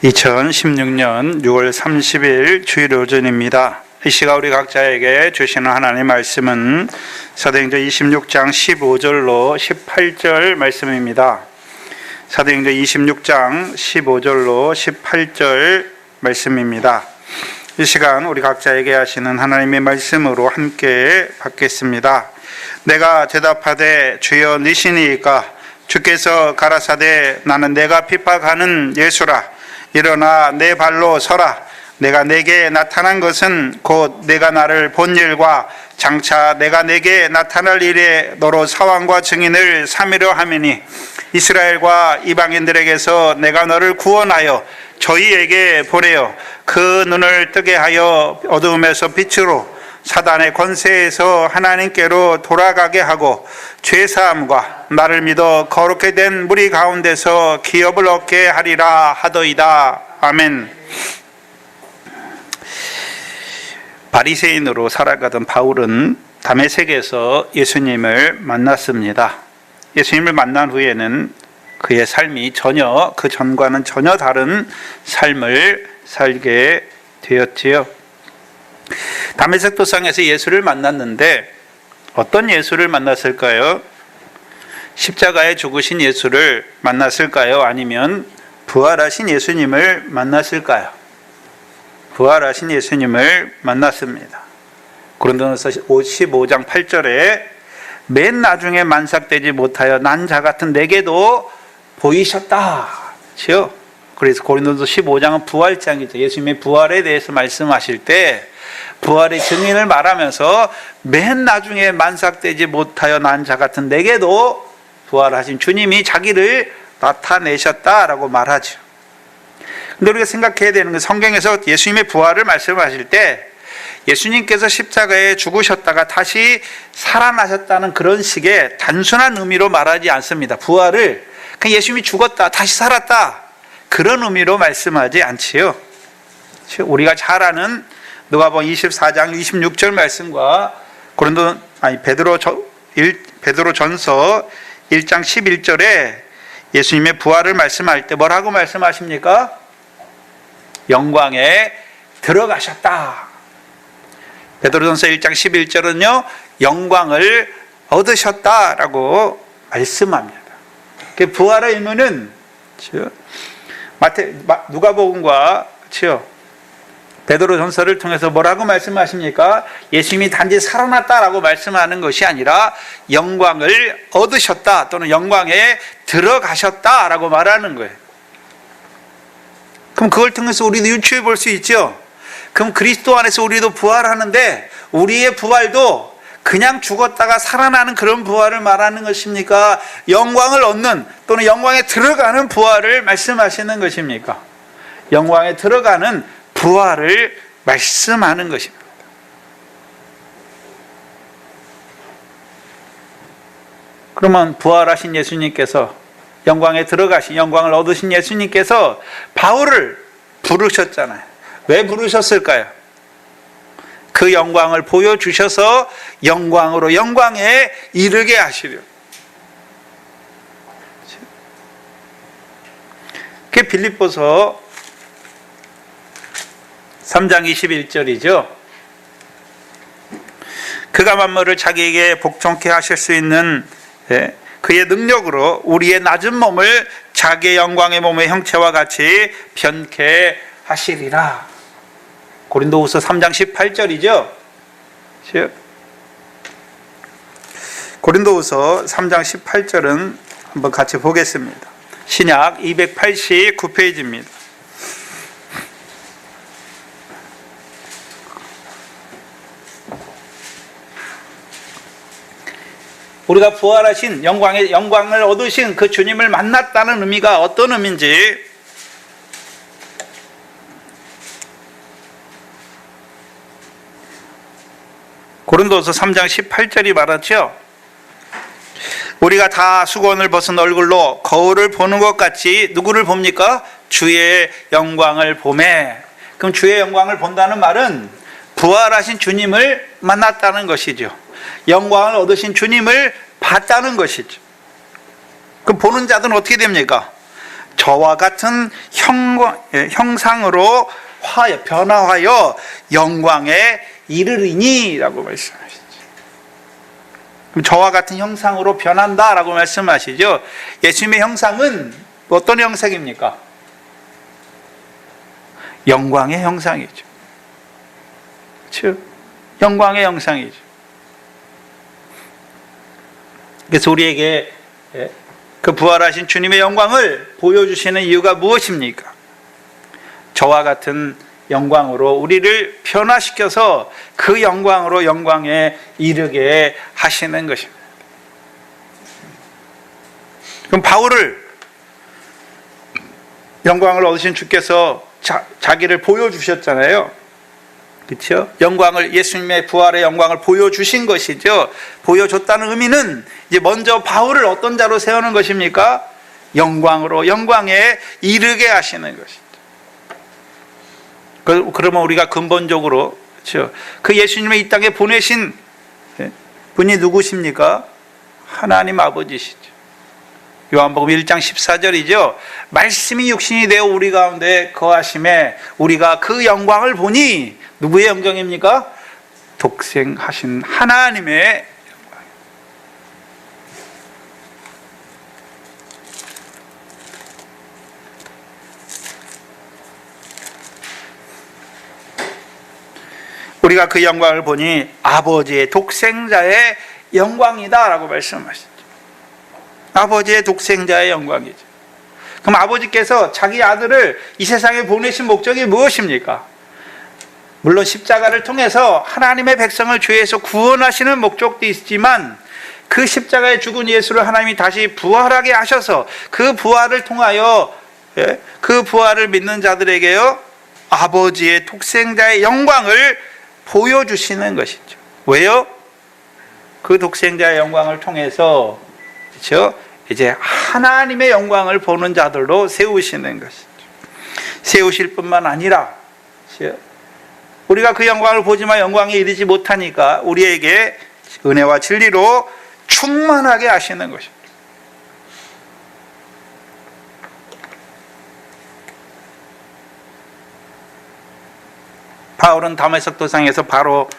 2016년 6월 30일 주일 오전입니다. 이 시각 우리 각자에게 주시는 하나님의 말씀은 사도행전 26장 15절로 18절 말씀입니다. 사도행전 26장 15절로 18절 말씀입니다. 이 시간 우리 각자에게 하시는 하나님의 말씀으로 함께 받겠습니다. 내가 대답하되 주여 니시니이까 주께서 가라사대 나는 내가 핍박하는 예수라. 일어나 내 발로 서라. 내가 내게 나타난 것은 곧 내가 나를 본 일과 장차 내가 내게 나타날 일에 너로 사왕과 증인을 삼으려 함이니 이스라엘과 이방인들에게서 내가 너를 구원하여 저희에게 보내어 그 눈을 뜨게 하여 어두움에서 빛으로 사단의 권세에서 하나님께로 돌아가게 하고 죄사함과 나를 믿어 거룩게 된 무리 가운데서 기업을 얻게 하리라 하더이다. 아멘. 바리새인으로 살아가던 바울은 다메섹에서 예수님을 만났습니다. 예수님을 만난 후에는 그의 삶이 그 전과는 전혀 다른 삶을 살게 되었지요. 다메섹 도상에서 예수를 만났는데 어떤 예수를 만났을까요? 십자가에 죽으신 예수를 만났을까요? 아니면 부활하신 예수님을 만났을까요? 부활하신 예수님을 만났습니다. 고린도전서 15장 8절에 맨 나중에 만삭되지 못하여 난 자 같은 내게도 보이셨다. 그래서 고린도전서 15장은 부활장이죠. 예수님의 부활에 대해서 말씀하실 때 부활의 증인을 말하면서 맨 나중에 만삭되지 못하여 난 자 같은 내게도 부활하신 주님이 자기를 나타내셨다라고 말하죠. 근데 우리가 생각해야 되는 건 성경에서 예수님의 부활을 말씀하실 때 예수님께서 십자가에 죽으셨다가 다시 살아나셨다는 그런 식의 단순한 의미로 말하지 않습니다. 부활을 그냥 예수님이 죽었다 다시 살았다 그런 의미로 말씀하지 않지요. 우리가 잘 아는 누가복음 24장 26절 말씀과 베드로전서 1장 11절에 예수님의 부활을 말씀할 때 뭐라고 말씀하십니까? 영광에 들어가셨다. 베드로전서 1장 11절은요 영광을 얻으셨다라고 말씀합니다. 부활의 의미는 누가복음과 베드로전서를 통해서 뭐라고 말씀하십니까? 예수님이 단지 살아났다라고 말씀하는 것이 아니라 영광을 얻으셨다 또는 영광에 들어가셨다라고 말하는 거예요. 그럼 그걸 통해서 우리도 유추해 볼 수 있죠. 그럼 그리스도 안에서 우리도 부활하는데 우리의 부활도 그냥 죽었다가 살아나는 그런 부활을 말하는 것입니까? 영광을 얻는 또는 영광에 들어가는 부활을 말씀하시는 것입니까? 영광에 들어가는 부활을 말씀하는 것입니다. 그러면 부활하신 예수님께서 영광에 들어가신 영광을 얻으신 예수님께서 바울을 부르셨잖아요. 왜 부르셨을까요? 그 영광을 보여주셔서 영광으로 영광에 이르게 하시려. 그게 빌립보서 3장 21절이죠. 그가 만물을 자기에게 복종케 하실 수 있는 그의 능력으로 우리의 낮은 몸을 자기의 영광의 몸의 형체와 같이 변케 하시리라. 고린도후서 3장 18절이죠. 고린도후서 3장 18절은 한번 같이 보겠습니다. 신약 289페이지입니다. 우리가 부활하신 영광을 얻으신 그 주님을 만났다는 의미가 어떤 의미인지 고린도서 3장 18절이 말하죠. 우리가 다 수건을 벗은 얼굴로 거울을 보는 것 같이 누구를 봅니까? 주의 영광을 보매. 그럼 주의 영광을 본다는 말은 부활하신 주님을 만났다는 것이죠. 영광을 얻으신 주님을 봤다는 것이죠. 그럼 보는 자들은 어떻게 됩니까? 저와 같은 형상으로 변화하여 영광에 이르리니라고 말씀하시죠. 그럼 저와 같은 형상으로 변한다라고 말씀하시죠. 예수님의 형상은 어떤 형상입니까? 영광의 형상이죠. 그렇죠? 영광의 형상이죠. 그래서 우리에게 그 부활하신 주님의 영광을 보여주시는 이유가 무엇입니까? 저와 같은 영광으로 우리를 변화시켜서 그 영광으로 영광에 이르게 하시는 것입니다. 그럼 바울을 영광을 얻으신 주께서 자기를 보여주셨잖아요. 그렇죠? 영광을, 예수님의 부활의 영광을 보여주신 것이죠. 보여줬다는 의미는 이제 먼저 바울을 어떤 자로 세우는 것입니까? 영광으로, 영광에 이르게 하시는 것이죠. 그러면 우리가 근본적으로, 그렇죠? 그 예수님을 이 땅에 보내신 분이 누구십니까? 하나님 아버지시죠. 요한복음 1장 14절이죠. 말씀이 육신이 되어 우리 가운데 거하심에 우리가 그 영광을 보니, 누구의 영광입니까? 독생하신 하나님의 영광. 우리가 그 영광을 보니 아버지의 독생자의 영광이다라고 말씀하시죠. 아버지의 독생자의 영광이죠. 그럼 아버지께서 자기 아들을 이 세상에 보내신 목적이 무엇입니까? 물론 십자가를 통해서 하나님의 백성을 죄에서 구원하시는 목적도 있지만, 그 십자가에 죽은 예수를 하나님이 다시 부활하게 하셔서 그 부활을 통하여, 그 부활을 믿는 자들에게요, 아버지의 독생자의 영광을 보여주시는 것이죠. 왜요? 그 독생자의 영광을 통해서, 그렇죠? 이제 하나님의 영광을 보는 자들로 세우시는 것이죠. 세우실 뿐만 아니라, 그렇죠? 우리가 그 영광을 보지만 영광에 이르지 못하니까 우리에게 은혜와 진리로 충만하게 하시는 것입니다. 바울은 다메섹 도상에서 바로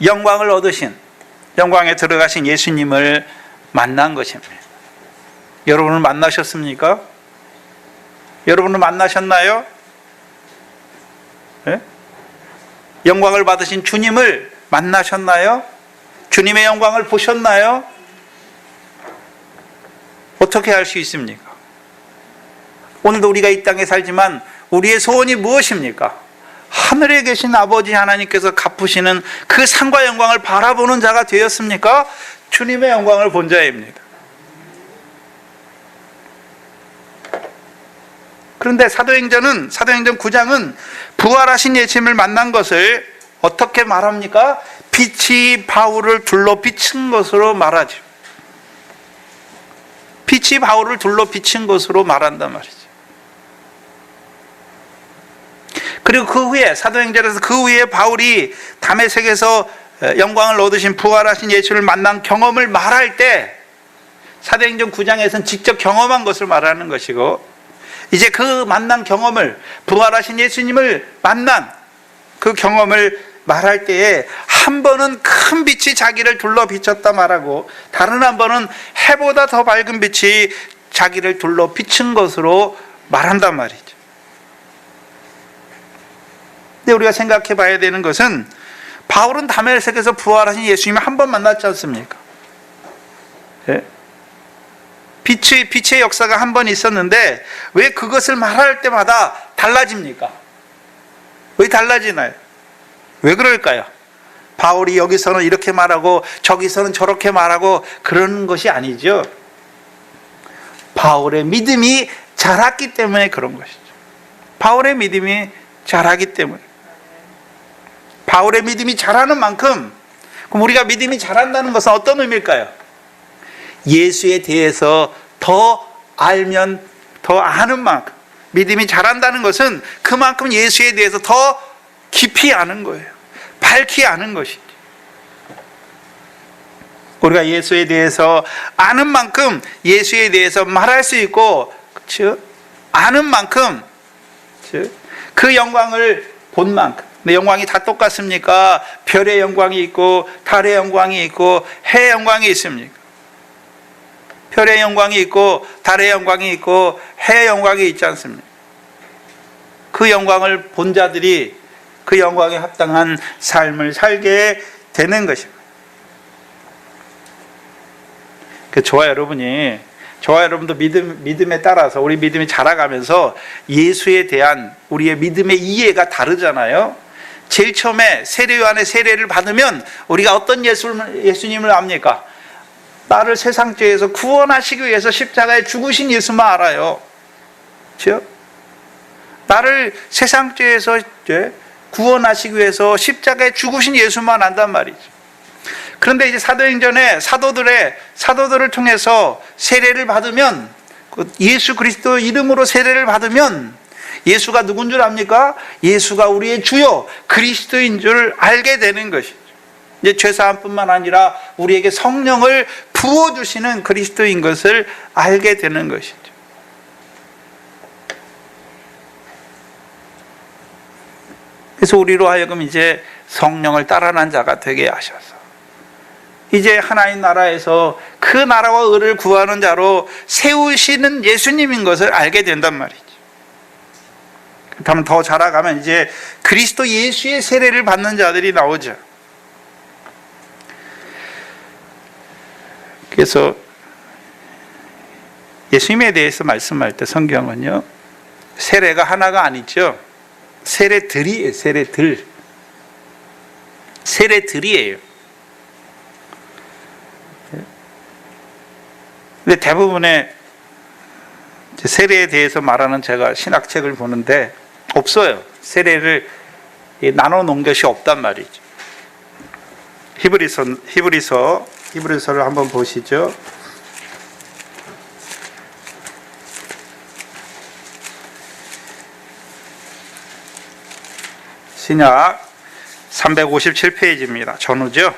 영광을 얻으신, 영광에 들어가신 예수님을 만난 것입니다. 여러분을 만나셨습니까? 여러분을 만나셨나요? 네? 영광을 받으신 주님을 만나셨나요? 주님의 영광을 보셨나요? 어떻게 할 수 있습니까? 오늘도 우리가 이 땅에 살지만 우리의 소원이 무엇입니까? 하늘에 계신 아버지 하나님께서 갚으시는 그 상과 영광을 바라보는 자가 되었습니까? 주님의 영광을 본 자입니다. 그런데 사도행전 9장은 부활하신 예수님을 만난 것을 어떻게 말합니까? 빛이 바울을 둘러 비친 것으로 말하죠. 빛이 바울을 둘러 비친 것으로 말한단 말이죠. 그리고 그 후에, 사도행전에서 그 후에 바울이 다메섹에서 영광을 얻으신 부활하신 예수를 만난 경험을 말할 때, 사도행전 9장에서는 직접 경험한 것을 말하는 것이고, 이제 그 만난 경험을, 부활하신 예수님을 만난 그 경험을 말할 때에 한 번은 큰 빛이 자기를 둘러 비쳤다 말하고, 다른 한 번은 해보다 더 밝은 빛이 자기를 둘러 비친 것으로 말한단 말이죠. 근데 우리가 생각해 봐야 되는 것은, 바울은 다메섹에서 부활하신 예수님을 한 번 만났지 않습니까? 예? 빛의 역사가 한 번 있었는데 왜 그것을 말할 때마다 달라집니까? 왜 달라지나요? 왜 그럴까요? 바울이 여기서는 이렇게 말하고 저기서는 저렇게 말하고 그런 것이 아니죠. 바울의 믿음이 자랐기 때문에 그런 것이죠. 바울의 믿음이 자라기 때문에. 바울의 믿음이 자라는 만큼, 그럼 우리가 믿음이 자란다는 것은 어떤 의미일까요? 예수에 대해서 더 알면 더 아는 만큼, 믿음이 자란다는 것은 그만큼 예수에 대해서 더 깊이 아는 거예요. 밝히 아는 것이죠. 우리가 예수에 대해서 아는 만큼 예수에 대해서 말할 수 있고, 그렇죠? 아는 만큼, 그 영광을 본 만큼. 근데 영광이 다 똑같습니까? 별의 영광이 있고 달의 영광이 있고 해의 영광이 있습니까? 별의 영광이 있고 달의 영광이 있고 해의 영광이 있지 않습니까? 그 영광을 본 자들이 그 영광에 합당한 삶을 살게 되는 것입니다. 저와 여러분도 믿음에 따라서 우리 믿음이 자라가면서 예수에 대한 우리의 믿음의 이해가 다르잖아요. 제일 처음에 세례 요한의 세례를 받으면 우리가 어떤 예수님을 압니까? 나를 세상 죄에서 구원하시기 위해서 십자가에 죽으신 예수만 알아요. 그렇죠? 나를 세상 죄에서 구원하시기 위해서 십자가에 죽으신 예수만 안단 말이죠. 그런데 이제 사도행전에 사도들을 통해서 세례를 받으면, 예수 그리스도 이름으로 세례를 받으면 예수가 누군 줄 압니까? 예수가 우리의 주요 그리스도인 줄 알게 되는 것이죠. 이제 죄사함뿐만 아니라 우리에게 성령을 부어주시는 그리스도인 것을 알게 되는 것이죠. 그래서 우리로 하여금 이제 성령을 따라난 자가 되게 하셔서 이제 하나님 나라에서 그 나라와 의를 구하는 자로 세우시는 예수님인 것을 알게 된단 말이죠. 그렇다면 더 자라가면 이제 그리스도 예수의 세례를 받는 자들이 나오죠. 그래서 예수님에 대해서 말씀할 때 성경은요, 세례가 하나가 아니죠. 세례들이에요. 세례들이에요. 근데 대부분의 세례에 대해서 말하는 제가 신학책을 보는데 없어요. 세례를 나눠 놓은 것이 없단 말이죠. 히브리서를 한번 보시죠. 신약 357페이지입니다. 전후죠.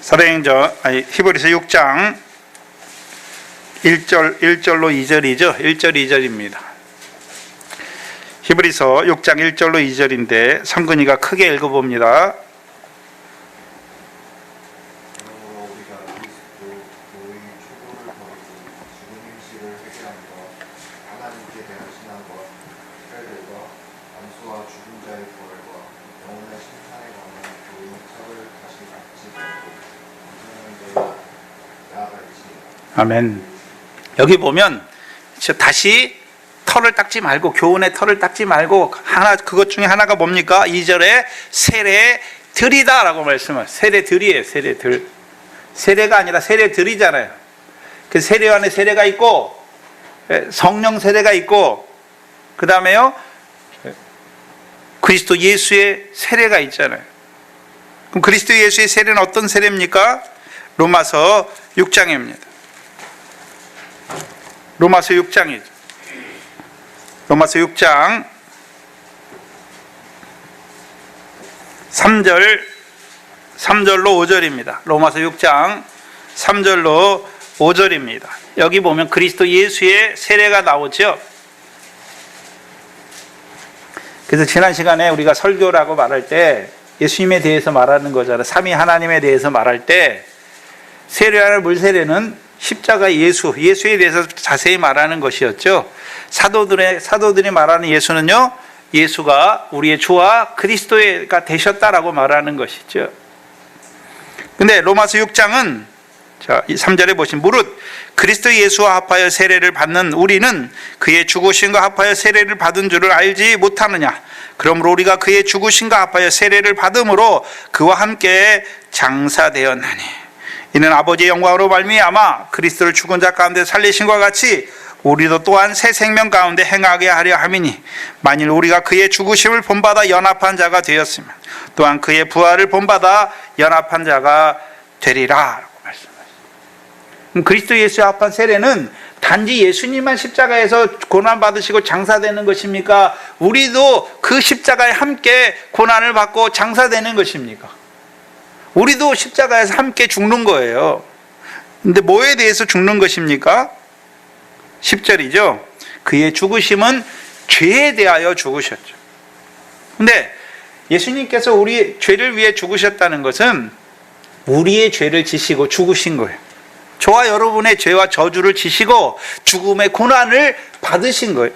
히브리서 6장 1절로 2절이죠. 1절 2절입니다. 히브리서 6장 1절로 2절인데 성근이가 크게 읽어봅니다. 아멘. 여기 보면 다시 털을 닦지 말고, 교훈의 털을 닦지 말고, 그것 중에 하나가 뭡니까? 2절에 세례들이다 라고 말씀을. 세례들이에요. 세례들. 세례가 아니라 세례들이잖아요. 그 세례 안에 세례가 있고, 성령 세례가 있고, 그 다음에요, 그리스도 예수의 세례가 있잖아요. 그럼 그리스도 예수의 세례는 어떤 세례입니까? 로마서 6장입니다. 로마서 6장이죠. 로마서 6장 3절로 5절입니다. 로마서 6장 3절로 5절입니다. 여기 보면 그리스도 예수의 세례가 나오죠. 그래서 지난 시간에 우리가 설교라고 말할 때 예수님에 대해서 말하는 거잖아요. 삼위 하나님에 대해서 말할 때 세례하는 물세례는 십자가 예수에 대해서 자세히 말하는 것이었죠. 사도들이 말하는 예수는요, 예수가 우리의 주와 그리스도가 되셨다라고 말하는 것이죠. 근데 로마서 6장은 3절에 보시면, 무릇 그리스도 예수와 합하여 세례를 받는 우리는 그의 죽으심과 합하여 세례를 받은 줄을 알지 못하느냐. 그러므로 우리가 그의 죽으심과 합하여 세례를 받음으로 그와 함께 장사되었나니, 이는 아버지의 영광으로 말미암아 그리스도를 죽은 자 가운데 살리신 것 같이 우리도 또한 새 생명 가운데 행하게 하려 함이니, 만일 우리가 그의 죽으심을 본받아 연합한 자가 되었으면 또한 그의 부활을 본받아 연합한 자가 되리라 라고 말씀하셨습니다. 그리스도 예수에 합한 세례는 단지 예수님만 십자가에서 고난받으시고 장사되는 것입니까? 우리도 그 십자가에 함께 고난을 받고 장사되는 것입니까? 우리도 십자가에서 함께 죽는 거예요. 근데 뭐에 대해서 죽는 것입니까? 10절이죠. 그의 죽으심은 죄에 대하여 죽으셨죠. 근데 예수님께서 우리 죄를 위해 죽으셨다는 것은 우리의 죄를 지시고 죽으신 거예요. 저와 여러분의 죄와 저주를 지시고 죽음의 고난을 받으신 거예요.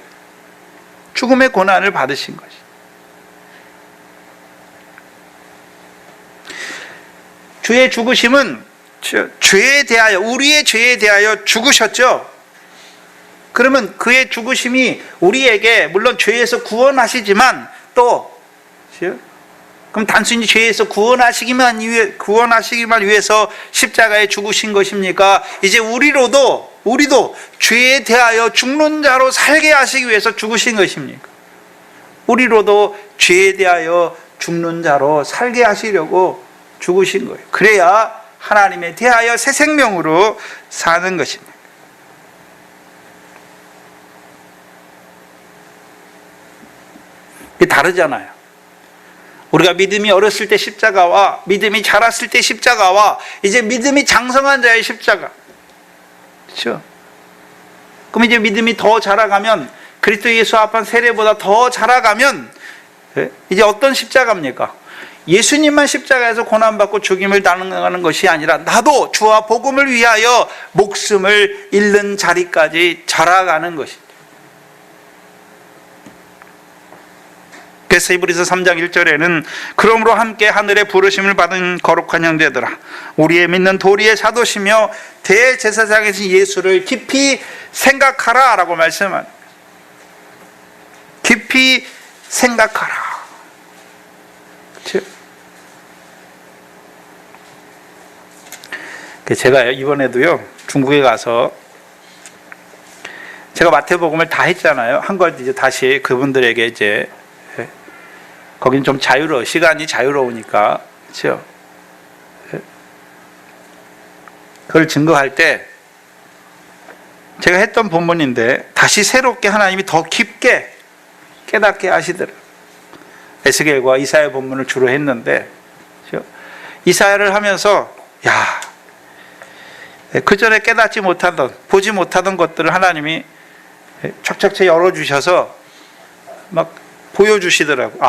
죽음의 고난을 받으신 것이. 주의 죽으심은 죄에 대하여, 우리의 죄에 대하여 죽으셨죠. 그러면 그의 죽으심이 우리에게 물론 죄에서 구원하시지만 또 그럼 단순히 죄에서 구원하시기만 위해서 십자가에 죽으신 것입니까? 이제 우리도 죄에 대하여 죽는 자로 살게 하시기 위해서 죽으신 것입니까? 우리로도 죄에 대하여 죽는 자로 살게 하시려고 죽으신 거예요. 그래야 하나님에 대하여 새 생명으로 사는 것입니다. 이게 다르잖아요. 우리가 믿음이 어렸을 때 십자가와 믿음이 자랐을 때 십자가와 이제 믿음이 장성한 자의 십자가. 그렇죠? 그럼 이제 믿음이 더 자라가면 그리스도 예수 앞한 세례보다 더 자라가면 이제 어떤 십자가입니까? 예수님만 십자가에서 고난받고 죽임을 당하는 것이 아니라 나도 주와 복음을 위하여 목숨을 잃는 자리까지 자라가는 것이죠. 그래서 히브리서 3장 1절에는 그러므로 함께 하늘의 부르심을 받은 거룩한 형제들아 우리의 믿는 도리의 사도시며 대제사장이신 예수를 깊이 생각하라 라고 말씀합니다. 깊이 생각하라. 그렇죠? 제가 이번에도요 중국에 가서 제가 마태복음을 다 했잖아요. 한 걸 이제 다시 그분들에게 이제 거긴 좀 시간이 자유로우니까, 그렇죠? 그걸 증거할 때 제가 했던 본문인데 다시 새롭게 하나님이 더 깊게 깨닫게 하시더라고요. 에스겔과 이사야 본문을 주로 했는데, 그렇죠? 이사야를 하면서 그 전에 깨닫지 못하던, 보지 못하던 것들을 하나님이 척척 열어주셔서 막 보여주시더라고.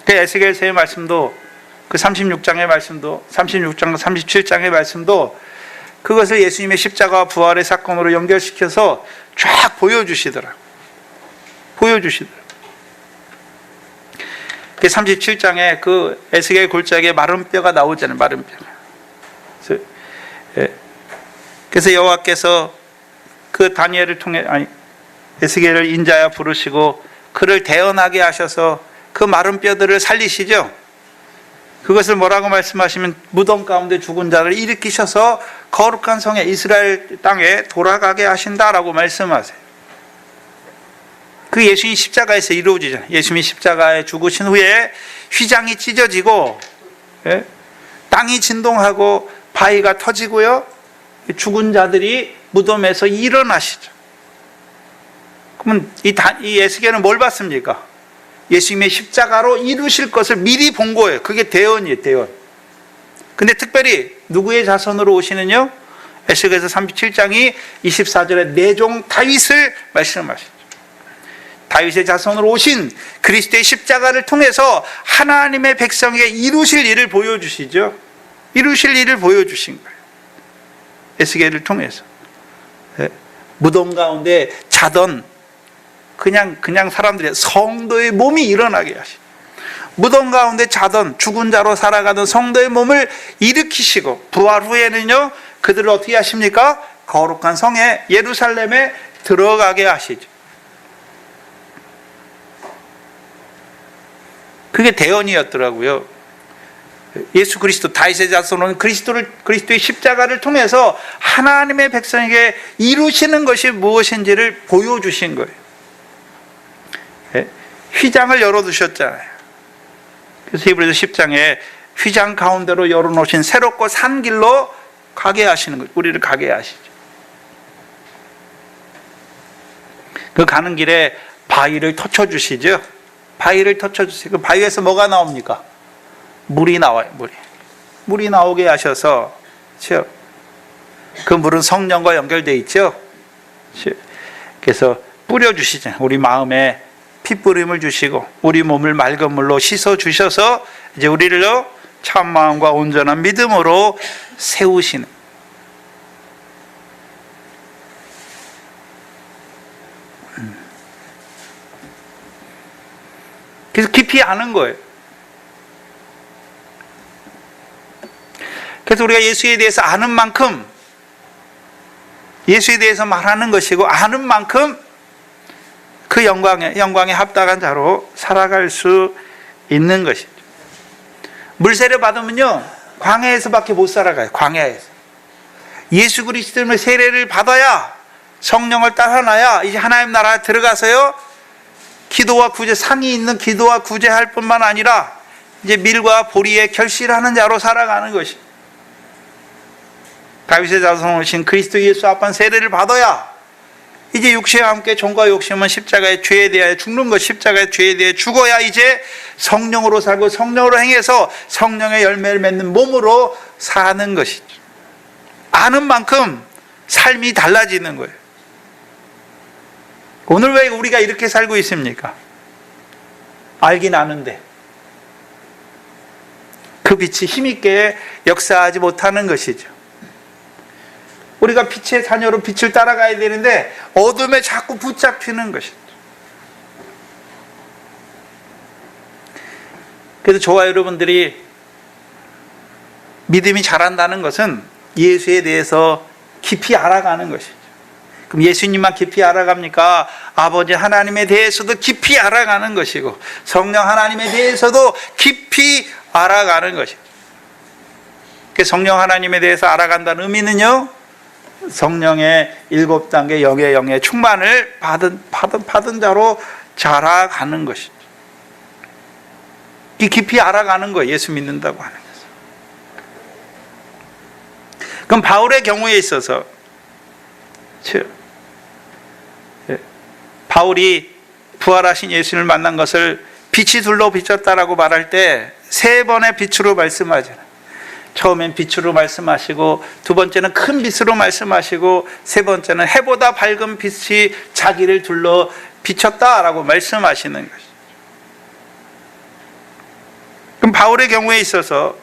그 에스겔서의 말씀도, 그 36장의 말씀도, 36장, 37장의 말씀도 그것을 예수님의 십자가와 부활의 사건으로 연결시켜서 쫙 보여주시더라고. 그 37장에 그 에스겔 골짜기에 마른 뼈가 나오잖아요. 마른 뼈가. 그래서 여호와께서 그 다니엘을 통해, 에스겔을 인자야 부르시고 그를 대언하게 하셔서 그 마른 뼈들을 살리시죠. 그것을 뭐라고 말씀하시면 무덤 가운데 죽은 자를 일으키셔서 거룩한 성에 이스라엘 땅에 돌아가게 하신다라고 말씀하세요. 그 예수님 십자가에서 이루어지잖아요. 예수님이 십자가에 죽으신 후에 휘장이 찢어지고 땅이 진동하고 바위가 터지고요. 죽은 자들이 무덤에서 일어나시죠. 그러면 이 에스겔은 뭘 봤습니까? 예수님의 십자가로 이루실 것을 미리 본 거예요. 그게 대언이에요, 대언. 근데 특별히 누구의 자손으로 오시느냐? 에스겔서 37장이 24절에 내 종 다윗을 말씀하시죠. 다윗의 자손으로 오신 그리스도의 십자가를 통해서 하나님의 백성에게 이루실 일을 보여주시죠. 이루실 일을 보여주신 거예요. 에스겔을 통해서. 무덤 가운데 자던 그냥 사람들의 성도의 몸이 일어나게 하시고 무덤 가운데 자던 죽은 자로 살아가던 성도의 몸을 일으키시고 부활 후에는요 그들을 어떻게 하십니까? 거룩한 성에 예루살렘에 들어가게 하시죠. 그게 대언이었더라고요. 예수 그리스도 다윗의 자손은 그리스도의 십자가를 통해서 하나님의 백성에게 이루시는 것이 무엇인지를 보여주신 거예요. 휘장을 열어두셨잖아요. 그래서 히브리서 10장에 휘장 가운데로 열어놓으신 새롭고 산 길로 가게 하시는 거예요. 우리를 가게 하시죠. 그 가는 길에 바위를 터쳐주시죠. 바위를 터쳐주세요. 그 바위에서 뭐가 나옵니까? 물이 나와요. 물이 나오게 하셔서 그렇죠? 그 물은 성령과 연결되어 있죠. 그래서 뿌려주시잖아요. 우리 마음에 핏부림을 주시고 우리 몸을 맑은 물로 씻어 주셔서 이제 우리를 참 마음과 온전한 믿음으로 세우시는. 그래서 깊이 아는 거예요. 그래서 우리가 예수에 대해서 아는 만큼 예수에 대해서 말하는 것이고 아는 만큼 그 영광에 합당한 자로 살아갈 수 있는 것이죠. 물세례 받으면요 광야에서밖에 못 살아가요. 광야에서 예수 그리스도의 세례를 받아야 성령을 따라놔야 이제 하나님 나라에 들어가서요 기도와 구제, 상이 있는 기도와 구제할 뿐만 아니라 이제 밀과 보리에 결실하는 자로 살아가는 것입니다. 다윗의 자손이신 그리스도 예수 앞한 세례를 받아야 이제 육체와 함께 종과 욕심은 십자가의 죄에 대하여 죽는 것, 십자가의 죄에 대해 죽어야 이제 성령으로 살고 성령으로 행해서 성령의 열매를 맺는 몸으로 사는 것이죠. 아는 만큼 삶이 달라지는 거예요. 오늘 왜 우리가 이렇게 살고 있습니까? 알긴 아는데 그 빛이 힘있게 역사하지 못하는 것이죠. 우리가 빛의 자녀로 빛을 따라가야 되는데 어둠에 자꾸 붙잡히는 것이죠. 그래서 저와 여러분들이 믿음이 자란다는 것은 예수에 대해서 깊이 알아가는 것이죠. 그럼 예수님만 깊이 알아갑니까? 아버지 하나님에 대해서도 깊이 알아가는 것이고 성령 하나님에 대해서도 깊이 알아가는 것이죠. 성령 하나님에 대해서 알아간다는 의미는요 성령의 7단계 영의 충만을 받은 자로 자라가는 것이죠. 깊이 알아가는 거예요. 예수 믿는다고 하는 것은. 그럼 바울의 경우에 있어서 바울이 부활하신 예수를 만난 것을 빛이 둘로 비쳤다라고 말할 때 3번의 빛으로 말씀하잖아요. 처음엔 빛으로 말씀하시고 두 번째는 큰 빛으로 말씀하시고 세 번째는 해보다 밝은 빛이 자기를 둘러 비쳤다라고 말씀하시는 것이죠. 그럼 바울의 경우에 있어서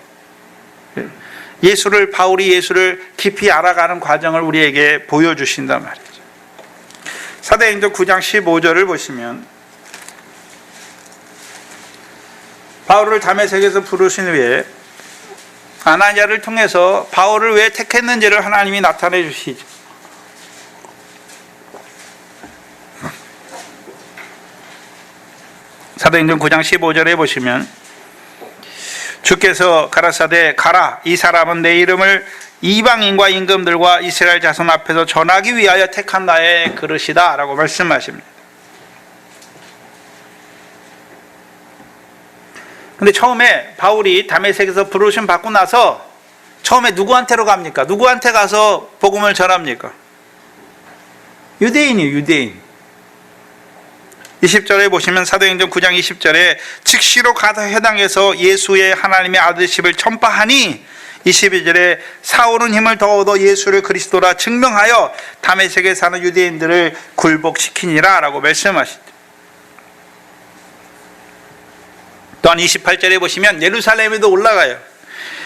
바울이 예수를 깊이 알아가는 과정을 우리에게 보여주신단 말이죠. 사도행전 9장 15절을 보시면 바울을 다메섹에서 부르신 후에 아나니아를 통해서 바울을 왜 택했는지를 하나님이 나타내 주시죠. 사도행전 9장 15절에 보시면 주께서 가라사대 가라 이 사람은 내 이름을 이방인과 임금들과 이스라엘 자손 앞에서 전하기 위하여 택한 나의 그릇이다 라고 말씀하십니다. 근데 처음에 바울이 다메섹에서 부르심 받고 나서 처음에 누구한테로 갑니까? 누구한테 가서 복음을 전합니까? 유대인이에요. 유대인. 20절에 보시면 사도행전 9장 20절에 즉시로 가서 회당에서 예수의 하나님의 아들심을 전파하니 22절에 사울은 힘을 더 얻어 예수를 그리스도라 증명하여 다메섹에 사는 유대인들을 굴복시키니라 라고 말씀하시죠. 또한 28절에 보시면 예루살렘에도 올라가요.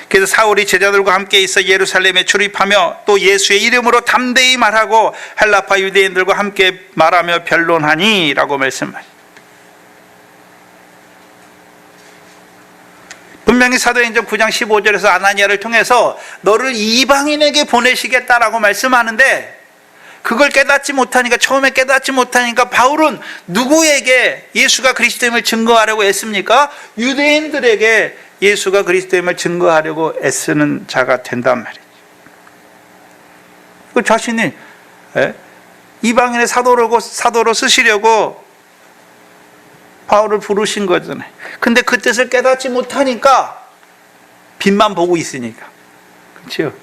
그래서 사울이 제자들과 함께 있어 예루살렘에 출입하며 또 예수의 이름으로 담대히 말하고 헬라파 유대인들과 함께 말하며 변론하니 라고 말씀하시죠. 분명히 사도행전 9장 15절에서 아나니아를 통해서 너를 이방인에게 보내시겠다라고 말씀하는데 그걸 깨닫지 못하니까 처음에 깨닫지 못하니까 바울은 누구에게 예수가 그리스도임을 증거하려고 애씁니까? 유대인들에게 예수가 그리스도임을 증거하려고 애쓰는 자가 된단 말이죠. 그 자신이 이방인의 사도로 쓰시려고 바울을 부르신 거잖아요. 근데 그 뜻을 깨닫지 못하니까 빛만 보고 있으니까. 그렇죠?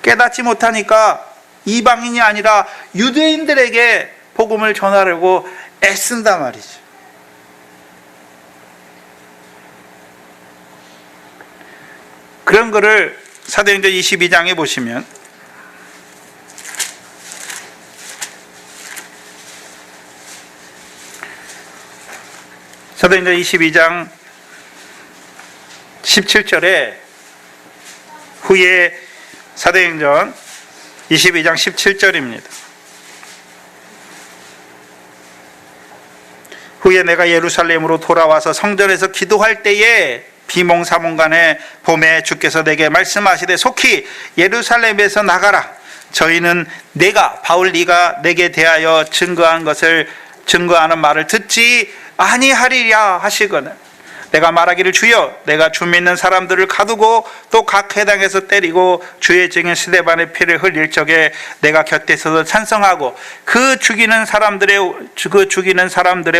깨닫지 못하니까 이방인이 아니라 유대인들에게 복음을 전하려고 애쓴단 말이죠. 그런 거를 사도행전 22장에 보시면 사도행전 22장 17절에 후에 사도행전 22장 17절입니다. 후에 내가 예루살렘으로 돌아와서 성전에서 기도할 때에 비몽사몽간에 봄에 주께서 내게 말씀하시되 속히 예루살렘에서 나가라. 저희는 내가 바울 네가 내게 대하여 증거하는 말을 듣지 아니하리라 하시거늘 내가 말하기를 주여 내가 주 믿는 사람들을 가두고 또 각 회당에서 때리고 주의 증인 스데반의 피를 흘릴 적에 내가 곁에 서서 찬성하고 그 죽이는 사람들의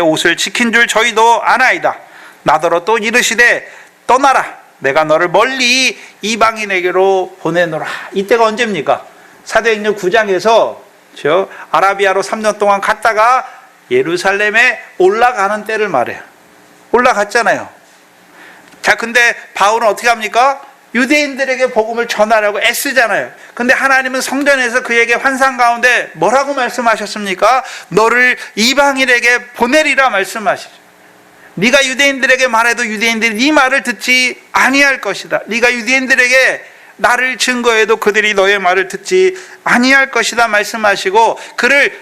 옷을 지킨 줄 저희도 아나이다. 나더러 또 이르시되 떠나라. 내가 너를 멀리 이방인에게로 보내노라. 이때가 언제입니까? 사도행전 9장에서 아라비아로 3년 동안 갔다가 예루살렘에 올라가는 때를 말해요. 올라갔잖아요. 자, 근데 바울은 어떻게 합니까? 유대인들에게 복음을 전하려고 애쓰잖아요. 근데 하나님은 성전에서 그에게 환상 가운데 뭐라고 말씀하셨습니까? 너를 이방인에게 보내리라 말씀하시죠. 네가 유대인들에게 말해도 유대인들이 네 말을 듣지 아니할 것이다. 네가 유대인들에게 나를 증거해도 그들이 너의 말을 듣지 아니할 것이다 말씀하시고 그를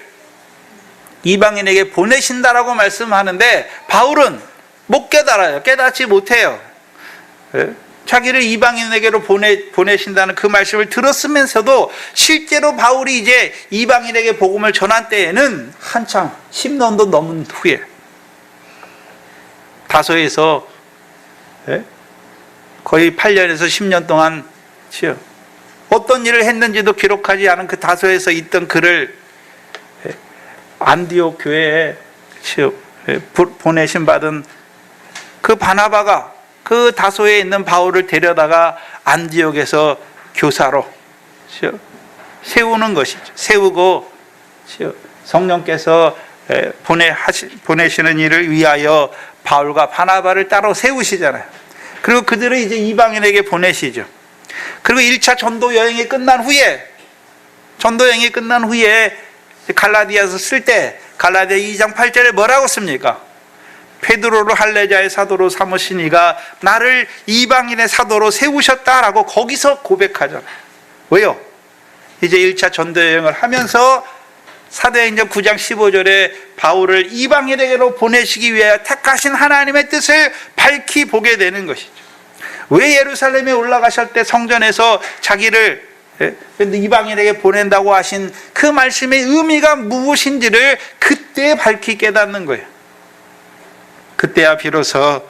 이방인에게 보내신다라고 말씀하는데 바울은 못 깨달아요. 깨닫지 못해요. 자기를 이방인에게로 보내신다는 그 말씀을 들었으면서도 실제로 바울이 이제 이방인에게 복음을 전한 때에는 한참 10년도 넘은 후에 다소에서 거의 8년에서 10년 동안 어떤 일을 했는지도 기록하지 않은 그 다소에서 있던 그를 안디옥 교회에 보내신 받은 그 바나바가 그 다소에 있는 바울을 데려다가 안디옥에서 교사로 세우는 것이죠. 세우고 성령께서 보내시는 일을 위하여 바울과 바나바를 따로 세우시잖아요. 그리고 그들을 이제 이방인에게 보내시죠. 그리고 1차 전도 여행이 끝난 후에 갈라디아서 쓸 때 갈라디아 2장 8절에 뭐라고 씁니까? 베드로를 할례자의 사도로 삼으시니가 나를 이방인의 사도로 세우셨다라고 거기서 고백하잖아요. 왜요? 이제 1차 전도 여행을 하면서 사도행전 9장 15절에 바울을 이방인에게로 보내시기 위하여 택하신 하나님의 뜻을 밝히 보게 되는 것이죠. 왜 예루살렘에 올라가실 때 성전에서 자기를 이방인에게 보낸다고 하신 그 말씀의 의미가 무엇인지를 그때 밝히 깨닫는 거예요. 그때야 비로소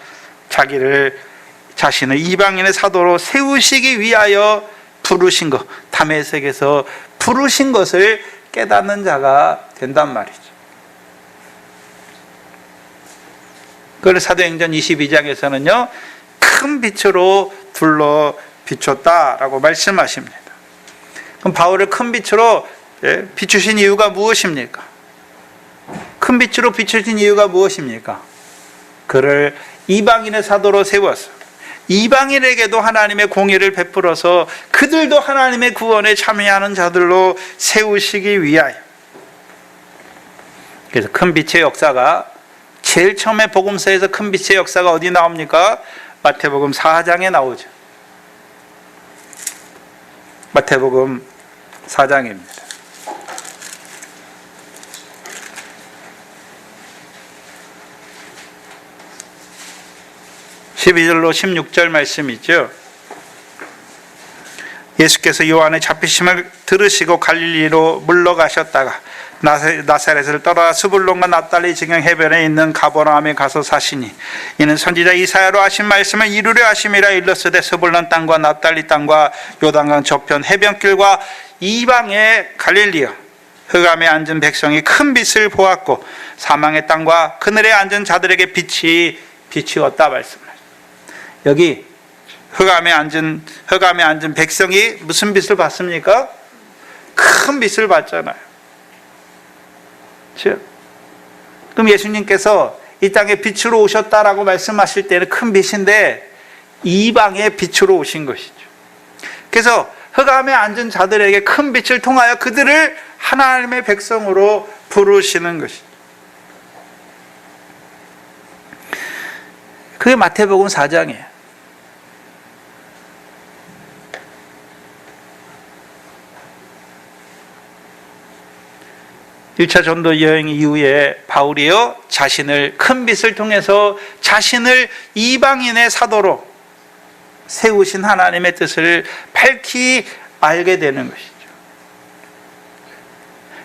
자신을 이방인의 사도로 세우시기 위하여 부르신 것, 다메섹에서 부르신 것을 깨닫는 자가 된단 말이죠. 그걸 사도행전 22장에서는요 큰 빛으로 둘러 비췄다라고 말씀하십니다. 그럼 바울을 큰 빛으로 비추신 이유가 무엇입니까? 큰 빛으로 비추신 이유가 무엇입니까? 그를 이방인의 사도로 세웠어. 이방인에게도 하나님의 공의를 베풀어서 그들도 하나님의 구원에 참여하는 자들로 세우시기 위하여. 그래서 큰 빛의 역사가 제일 처음에 복음서에서 큰 빛의 역사가 어디 나옵니까? 마태복음 4장에 나오죠. 마태복음 4장입니다. 12절로 16절 말씀이죠. 예수께서 요한의 잡히심을 들으시고 갈릴리로 물러가셨다가 나사렛을 떠나 스불론과 납달리 지경 해변에 있는 가버나움에 가서 사시니 이는 선지자 이사야로 하신 말씀을 이루려 하심이라. 일러스되 스불론 땅과 납달리 땅과 요단강 저편 해변길과 이방의 갈릴리여, 흑암에 앉은 백성이 큰 빛을 보았고 사망의 땅과 그늘에 앉은 자들에게 빛이 비추었다 말씀을. 여기 흑암에 앉은 백성이 무슨 빛을 봤습니까? 큰 빛을 봤잖아요. 그럼 예수님께서 이 땅에 빛으로 오셨다라고 말씀하실 때는 큰 빛인데 이방의 빛으로 오신 것이죠. 그래서 흑암에 앉은 자들에게 큰 빛을 통하여 그들을 하나님의 백성으로 부르시는 것이죠. 그게 마태복음 4장이에요. 1차 전도 여행 이후에 바울이요 자신을 큰 빛을 통해서 자신을 이방인의 사도로 세우신 하나님의 뜻을 밝히 알게 되는 것이죠.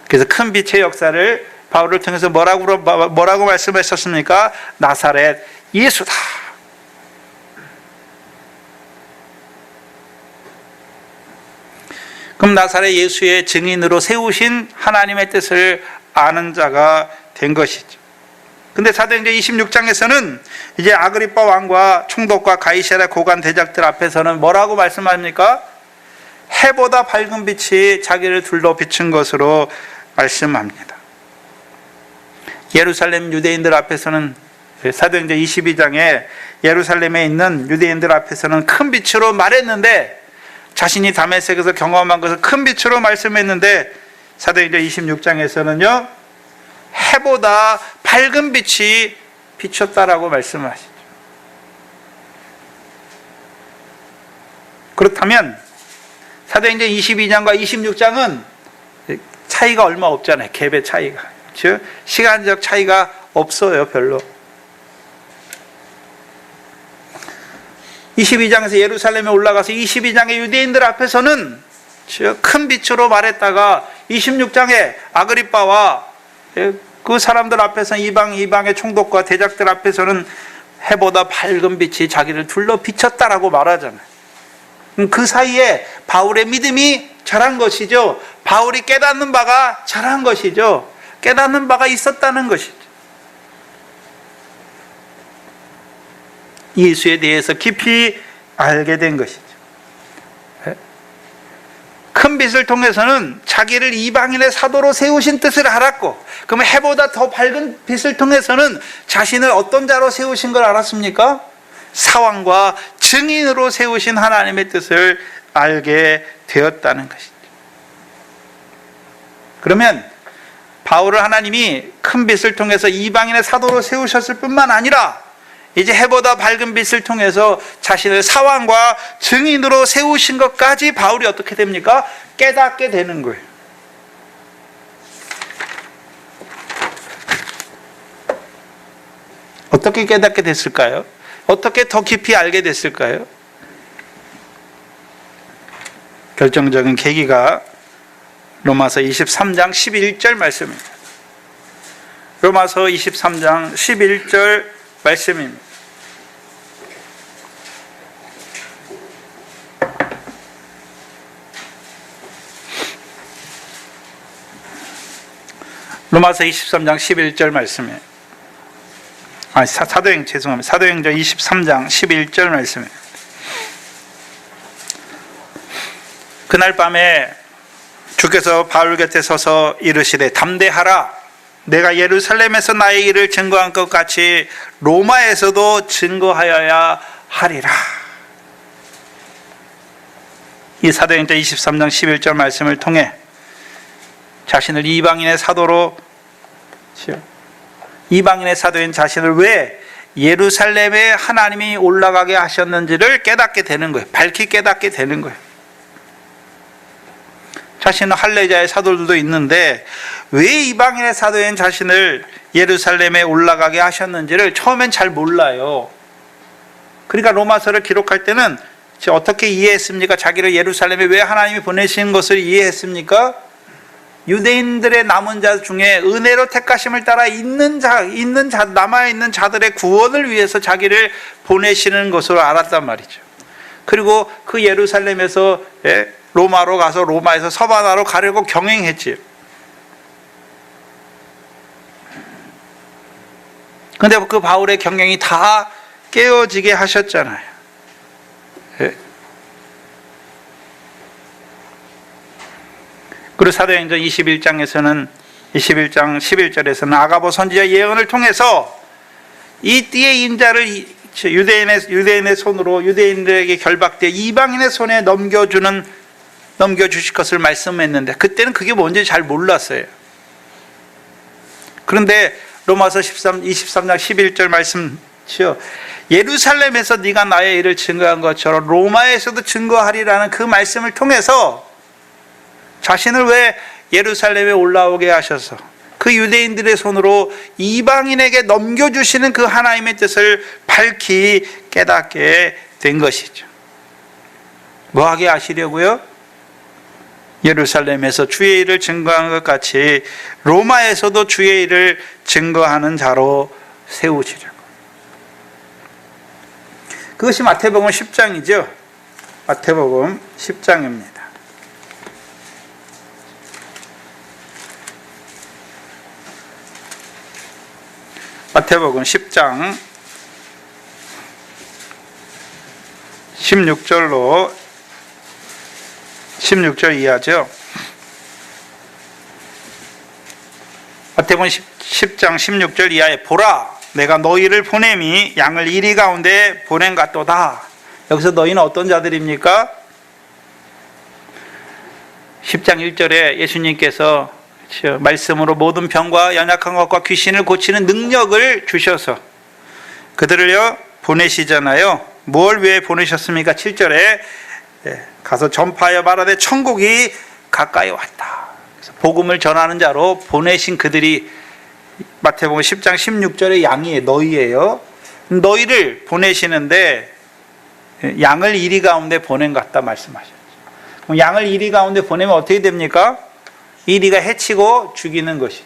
그래서 큰 빛의 역사를 바울을 통해서 뭐라고 말씀하셨습니까? 나사렛 예수다. 그럼 나사렛 예수의 증인으로 세우신 하나님의 뜻을 아는 자가 된 것이죠. 근데 사도행전 26장에서는 이제 아그리빠 왕과 총독과 가이사랴 고관 대작들 앞에서는 뭐라고 말씀합니까? 해보다 밝은 빛이 자기를 둘러 비춘 것으로 말씀합니다. 예루살렘 유대인들 앞에서는 사도행전 22장에 예루살렘에 있는 유대인들 앞에서는 큰 빛으로 말했는데, 자신이 다메섹에서 경험한 것을 큰 빛으로 말씀했는데, 사도행전 26장에서는요 해보다 밝은 빛이 비쳤다라고 말씀하시죠. 그렇다면 사도행전 22장과 26장은 차이가 얼마 없잖아요. 갭의 차이가, 즉 시간적 차이가 없어요. 별로. 22장에서 예루살렘에 올라가서 22장의 유대인들 앞에서는 큰 빛으로 말했다가 26장에 아그리빠와 그 사람들 앞에서는 이방의 총독과 대작들 앞에서는 해보다 밝은 빛이 자기를 둘러 비쳤다라고 말하잖아요. 그 사이에 바울의 믿음이 자란 것이죠. 바울이 깨닫는 바가 자란 것이죠. 깨닫는 바가 있었다는 것이죠. 예수에 대해서 깊이 알게 된 것이죠. 큰 빛을 통해서는 자기를 이방인의 사도로 세우신 뜻을 알았고, 그러면 해보다 더 밝은 빛을 통해서는 자신을 어떤 자로 세우신 걸 알았습니까? 사왕과 증인으로 세우신 하나님의 뜻을 알게 되었다는 것이죠. 그러면 바울을 하나님이 큰 빛을 통해서 이방인의 사도로 세우셨을 뿐만 아니라 이제 해보다 밝은 빛을 통해서 자신을 사왕과 증인으로 세우신 것까지 바울이 어떻게 됩니까? 깨닫게 되는 거예요. 어떻게 깨닫게 됐을까요? 어떻게 더 깊이 알게 됐을까요? 결정적인 계기가 로마서 23장 11절 말씀입니다. 로마서 23장 11절 말씀입니다. 로마서 23장 11절 말씀이에요. 사도행전 23장 11절 말씀이에요. 그날 밤에 주께서 바울 곁에 서서 이르시되 담대하라. 내가 예루살렘에서 나의 일을 증거한 것 같이 로마에서도 증거하여야 하리라. 이 사도행전 23장 11절 말씀을 통해 자신을 이방인의 사도로, 이방인의 사도인 자신을 왜 예루살렘에 하나님이 올라가게 하셨는지를 깨닫게 되는 거예요. 밝히 깨닫게 되는 거예요. 자신은 할례자의 사도들도 있는데 왜 이방인의 사도인 자신을 예루살렘에 올라가게 하셨는지를 처음엔 잘 몰라요. 그러니까 로마서를 기록할 때는 어떻게 이해했습니까? 자기를 예루살렘에 왜 하나님이 보내신 것을 이해했습니까? 유대인들의 남은 자 중에 은혜로 택하심을 따라 남아있는 자들의 구원을 위해서 자기를 보내시는 것으로 알았단 말이죠. 그리고 그 예루살렘에서 로마로 가서 로마에서 서바나로 가려고 경행했지요. 근데 그 바울의 경영이 다 깨어지게 하셨잖아요. 그리고 사도행전 21장에서는 21장 11절에서는 아가보 선지자 예언을 통해서 이 띠의 인자를 유대인의 손으로 유대인들에게 결박되어 이방인의 손에 넘겨주실 것을 말씀했는데 그때는 그게 뭔지 잘 몰랐어요. 그런데 로마서 23장 11절 말씀이요, 예루살렘에서 네가 나의 일을 증거한 것처럼 로마에서도 증거하리라는 그 말씀을 통해서 자신을 왜 예루살렘에 올라오게 하셔서 그 유대인들의 손으로 이방인에게 넘겨주시는 그 하나님의 뜻을 밝히 깨닫게 된 것이죠. 뭐하게 하시려고요? 예루살렘에서 주의 일을 증거한 것 같이 로마에서도 주의 일을 증거하는 자로 세우시려고. 그것이 마태복음 10장이죠. 마태복음 10장입니다. 마태복음 10장 16절 이하죠. 마태복음 10장 16절 이하에 보라 내가 너희를 보냄이 양을 이리 가운데 보냄 같도다. 여기서 너희는 어떤 자들입니까? 10장 1절에 예수님께서 말씀으로 모든 병과 연약한 것과 귀신을 고치는 능력을 주셔서 그들을요 보내시잖아요. 뭘 위해 보내셨습니까? 7절에 가서 전파하여 말하되 천국이 가까이 왔다. 그래서 복음을 전하는 자로 보내신 그들이 마태복음 10장 16절의 양이에요. 너희예요. 너희를 보내시는데 양을 이리 가운데 보낸 것 같다 말씀하셨죠. 그럼 양을 이리 가운데 보내면 어떻게 됩니까? 이리가 해치고 죽이는 것이죠.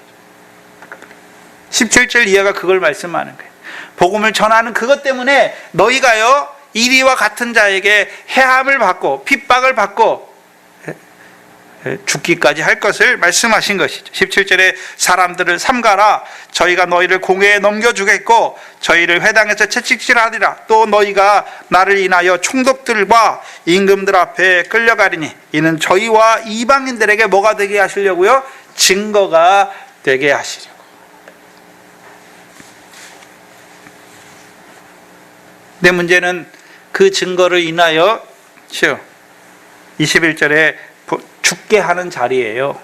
17절 이하가 그걸 말씀하는 거예요. 복음을 전하는 그것 때문에 너희가요 이리와 같은 자에게 해함을 받고 핍박을 받고 죽기까지 할 것을 말씀하신 것이죠. 17절에 사람들을 삼가라 저희가 너희를 공회에 넘겨주겠고 저희를 회당에서 채찍질하리라. 또 너희가 나를 인하여 총독들과 임금들 앞에 끌려가리니 이는 저희와 이방인들에게 뭐가 되게 하시려고요? 증거가 되게 하시려고. 근데 문제는 그 증거를 인하여 21절에 죽게 하는 자리예요.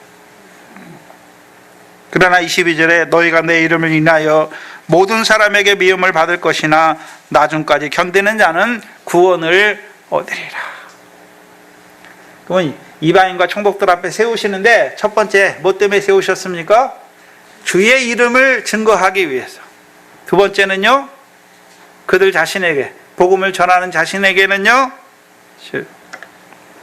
그러나 22절에 너희가 내 이름을 인하여 모든 사람에게 미움을 받을 것이나 나중까지 견디는 자는 구원을 얻으리라. 그러면 이방인과 총독들 앞에 세우시는데 첫 번째 뭐 때문에 세우셨습니까? 주의 이름을 증거하기 위해서. 두 번째는요, 그들 자신에게 복음을 전하는 자신에게는요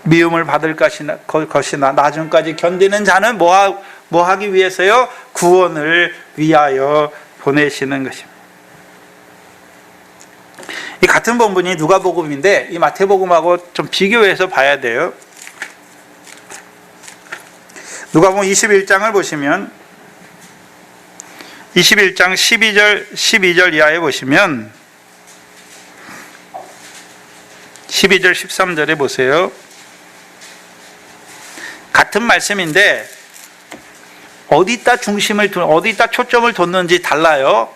미움을 받을 것이나 나중까지 견디는 자는 뭐 하기 위해서요? 구원을 위하여 보내시는 것입니다. 이 같은 본문이 누가복음인데 이 마태복음하고 좀 비교해서 봐야 돼요. 누가복음 21장을 보시면 21장 12절 이하에 보시면 12절 13절에 보세요. 같은 말씀인데 어디다 어디다 초점을 뒀는지 달라요.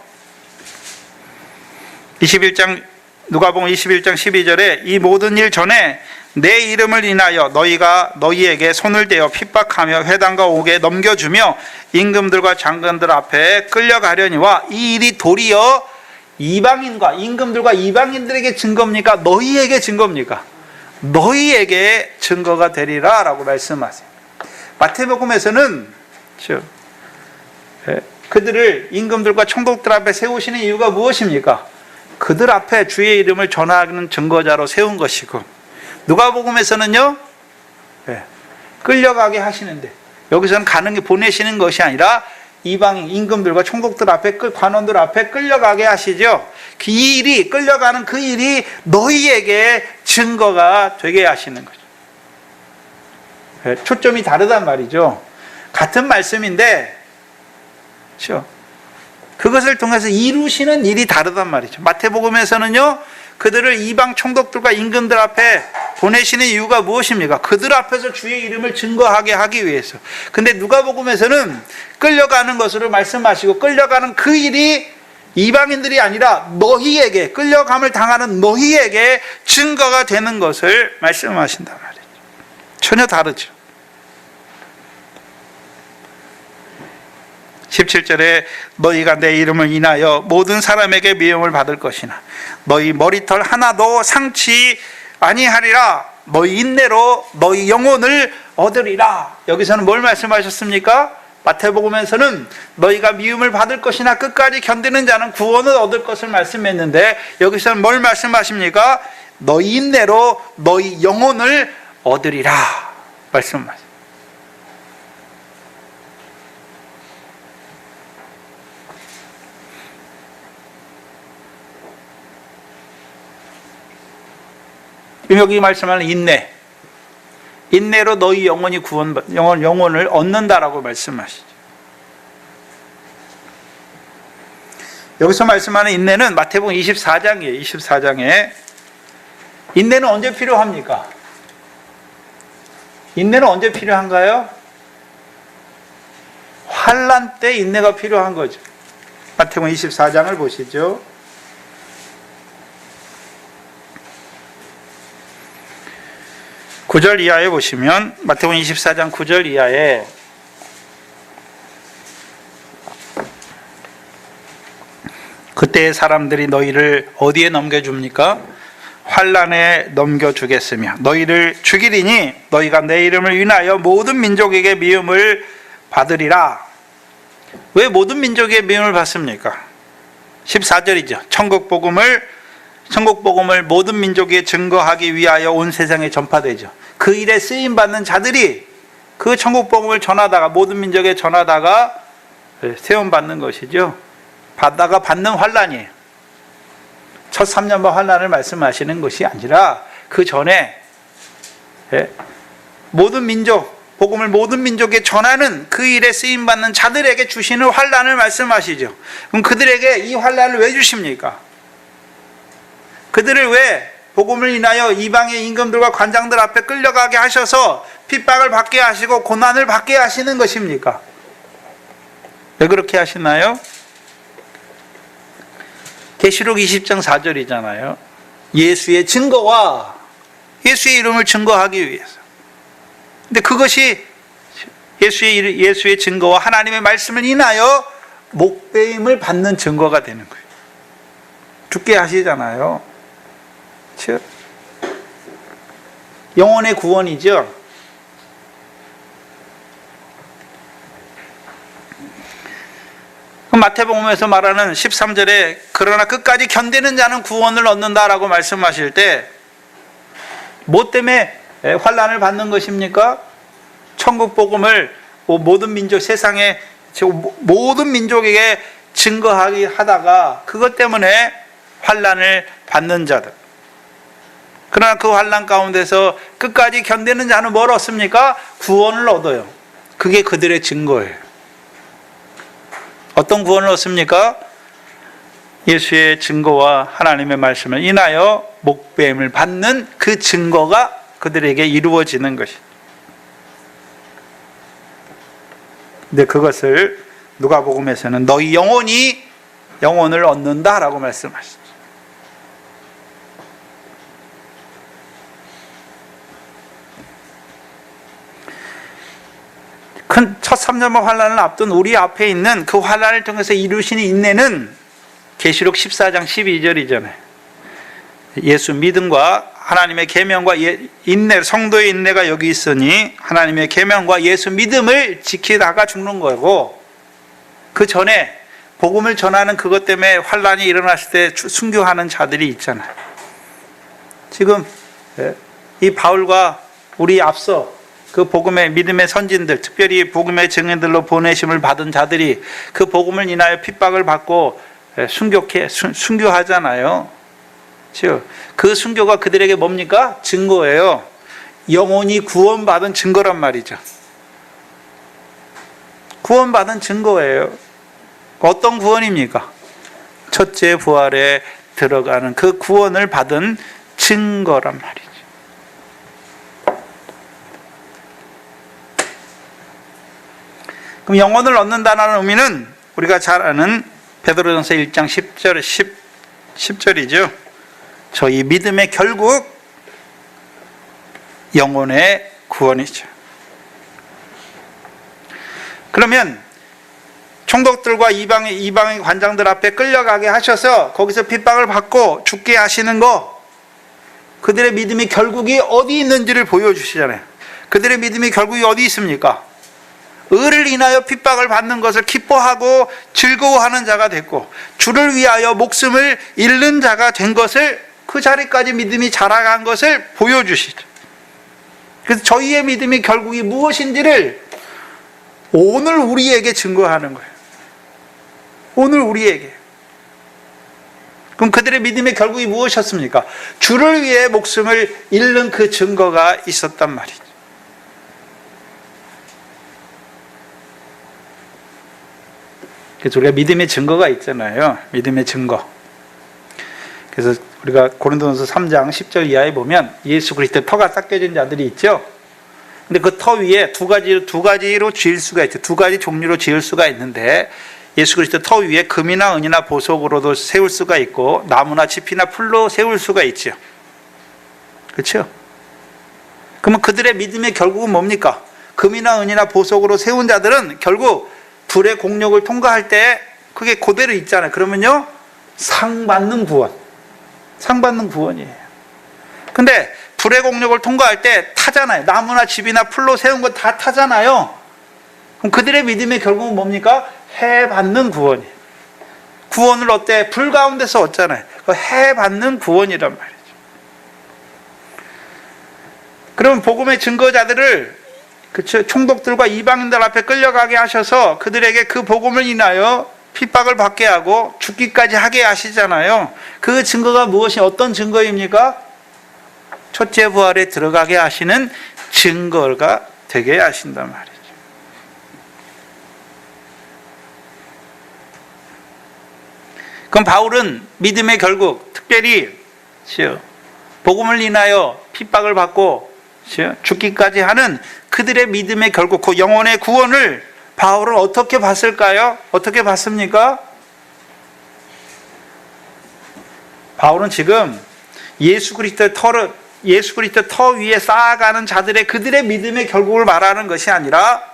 누가복음 21장 12절에 이 모든 일 전에 내 이름을 인하여 너희가 너희에게 손을 대어 핍박하며 회당과 옥에 넘겨주며 임금들과 장관들 앞에 끌려가려니와 이 일이 도리어 이방인과 임금들과 이방인들에게 증거입니까? 너희에게 증거입니까? 너희에게 증거가 되리라 라고 말씀하세요. 마태복음에서는 그들을 임금들과 총독들 앞에 세우시는 이유가 무엇입니까? 그들 앞에 주의 이름을 전하는 증거자로 세운 것이고, 누가복음에서는요 끌려가게 하시는데 여기서는 가는 게 보내시는 것이 아니라 이방인 임금들과 총독들 앞에 관원들 앞에 끌려가게 하시죠. 이 일이 끌려가는 그 일이 너희에게 증거가 되게 하시는 거죠. 초점이 다르단 말이죠. 같은 말씀인데 그렇죠? 그것을 통해서 이루시는 일이 다르단 말이죠. 마태복음에서는요 그들을 이방 총독들과 임금들 앞에 보내시는 이유가 무엇입니까? 그들 앞에서 주의 이름을 증거하게 하기 위해서. 근데 누가복음에서는 끌려가는 것으로 말씀하시고 끌려가는 그 일이 이방인들이 아니라 너희에게, 끌려감을 당하는 너희에게 증거가 되는 것을 말씀하신단 말이에요. 전혀 다르죠. 17절에 너희가 내 이름을 인하여 모든 사람에게 미움을 받을 것이나 너희 머리털 하나도 상치 아니하리라. 너희 인내로 너희 영혼을 얻으리라. 여기서는 뭘 말씀하셨습니까? 마태복음에서는 너희가 미움을 받을 것이나 끝까지 견디는 자는 구원을 얻을 것을 말씀했는데, 여기서는 뭘 말씀하십니까? 너희 인내로 너희 영혼을 얻으리라 말씀하십니다. 여기 말씀하는 인내로 너희 영혼이 영혼을 얻는다라고 말씀하시죠. 여기서 말씀하는 인내는 마태복음 24장이에요. 24장에 인내는 언제 필요합니까? 인내는 언제 필요한가요? 환난 때 인내가 필요한 거죠. 마태복음 24장을 보시죠. 9절 이하에 보시면, 마태복음 24장 9절 이하에 그때 사람들이 너희를 어디에 넘겨줍니까? 환난에 넘겨주겠으며 너희를 죽이리니 너희가 내 이름을 인하여 모든 민족에게 미움을 받으리라. 왜 모든 민족에게 미움을 받습니까? 14절이죠. 천국 복음을 모든 민족에 증거하기 위하여 온 세상에 전파되죠. 그 일에 쓰임받는 자들이 그 천국 복음을 전하다가, 모든 민족에 전하다가 세움받는 것이죠. 받는 환난이에요. 첫 3년반 환난을 말씀하시는 것이 아니라 그 전에 모든 민족, 복음을 모든 민족에 전하는 그 일에 쓰임받는 자들에게 주시는 환난을 말씀하시죠. 그럼 그들에게 이 환난을 왜 주십니까? 그들을 왜 복음을 인하여 이방의 임금들과 관장들 앞에 끌려가게 하셔서 핍박을 받게 하시고 고난을 받게 하시는 것입니까? 왜 그렇게 하시나요? 계시록 20장 4절이잖아요. 예수의 증거와 예수의 이름을 증거하기 위해서. 근데 그것이 예수의 증거와 하나님의 말씀을 인하여 목배임을 받는 증거가 되는 거예요. 죽게 하시잖아요. 즉 영혼의 구원이죠. 마태복음에서 말하는 13절에 그러나 끝까지 견디는 자는 구원을 얻는다라고 말씀하실 때, 뭐 때문에 환난을 받는 것입니까? 천국 복음을 모든 민족, 세상의 모든 민족에게 증거하기 하다가 그것 때문에 환난을 받는 자들. 그러나 그 환난 가운데서 끝까지 견디는 자는 뭘 얻습니까? 구원을 얻어요. 그게 그들의 증거예요. 어떤 구원을 얻습니까? 예수의 증거와 하나님의 말씀을 인하여 목배임을 받는 그 증거가 그들에게 이루어지는 것입니다. 근데 그것을 누가복음에서는 너희 영혼이 영혼을 얻는다라고 말씀하시죠. 큰 첫 3년반 환난을 앞둔 우리 앞에 있는 그 환난을 통해서 이루시는 인내는 계시록 14장 12절이잖아요. 예수 믿음과 하나님의 계명과 인내, 성도의 인내가 여기 있으니 하나님의 계명과 예수 믿음을 지키다가 죽는 거고, 그 전에 복음을 전하는 그것 때문에 환난이 일어났을 때 순교하는 자들이 있잖아요. 지금 이 바울과 우리 앞서 그 복음의 믿음의 선진들, 특별히 복음의 증인들로 보내심을 받은 자들이 그 복음을 인하여 핍박을 받고 순교하잖아요. 즉, 그 순교가 그들에게 뭡니까? 증거예요. 영혼이 구원받은 증거란 말이죠. 구원받은 증거예요. 어떤 구원입니까? 첫째 부활에 들어가는 그 구원을 받은 증거란 말이죠. 그럼 영혼을 얻는다는 의미는 우리가 잘 아는 베드로전서 1장 10절이죠. 저희 믿음의 결국 영혼의 구원이죠. 그러면 총독들과 이방의 관장들 앞에 끌려가게 하셔서 거기서 핍박을 받고 죽게 하시는 거, 그들의 믿음의 결국이 어디 있는지를 보여주시잖아요. 그들의 믿음의 결국이 어디 있습니까? 의를 인하여 핍박을 받는 것을 기뻐하고 즐거워하는 자가 됐고, 주를 위하여 목숨을 잃는 자가 된 것을, 그 자리까지 믿음이 자라간 것을 보여주시죠. 그래서 저희의 믿음의 결국이 무엇인지를 오늘 우리에게 증거하는 거예요. 오늘 우리에게. 그럼 그들의 믿음의 결국이 무엇이었습니까? 주를 위해 목숨을 잃는 그 증거가 있었단 말이죠. 그래서 우리가 믿음의 증거가 있잖아요. 믿음의 증거. 그래서 우리가 고린도전서 3장 10절 이하에 보면 예수 그리스도의 터가 닦여진 자들이 있죠. 근데 그 터 위에 두 가지로 지을 수가 있죠. 두 가지 종류로 지을 수가 있는데, 예수 그리스도 터 위에 금이나 은이나 보석으로도 세울 수가 있고, 나무나 짚이나 풀로 세울 수가 있죠. 그렇죠? 그러면 그들의 믿음의 결국은 뭡니까? 금이나 은이나 보석으로 세운 자들은 결국 불의 공력을 통과할 때 그게 그대로 있잖아요. 그러면요, 상 받는 구원이에요. 근데 불의 공력을 통과할 때 타잖아요. 나무나 집이나 풀로 세운 거 다 타잖아요. 그럼 그들의 믿음의 결국은 뭡니까? 해 받는 구원이에요. 구원을 어때? 불 가운데서 얻잖아요. 해 받는 구원이란 말이죠. 그럼 복음의 증거자들을, 그쵸, 총독들과 이방인들 앞에 끌려가게 하셔서 그들에게 그 복음을 인하여 핍박을 받게 하고 죽기까지 하게 하시잖아요. 그 증거가 무엇이, 어떤 증거입니까? 첫째 부활에 들어가게 하시는 증거가 되게 하신단 말이죠. 그럼 바울은 믿음의 결국, 특별히 복음을 인하여 핍박을 받고 죽기까지 하는 그들의 믿음의 결국, 그 영혼의 구원을 바울은 어떻게 봤을까요? 어떻게 봤습니까? 바울은 지금 예수 그리스도 터 위에 쌓아가는 자들의, 그들의 믿음의 결국을 말하는 것이 아니라,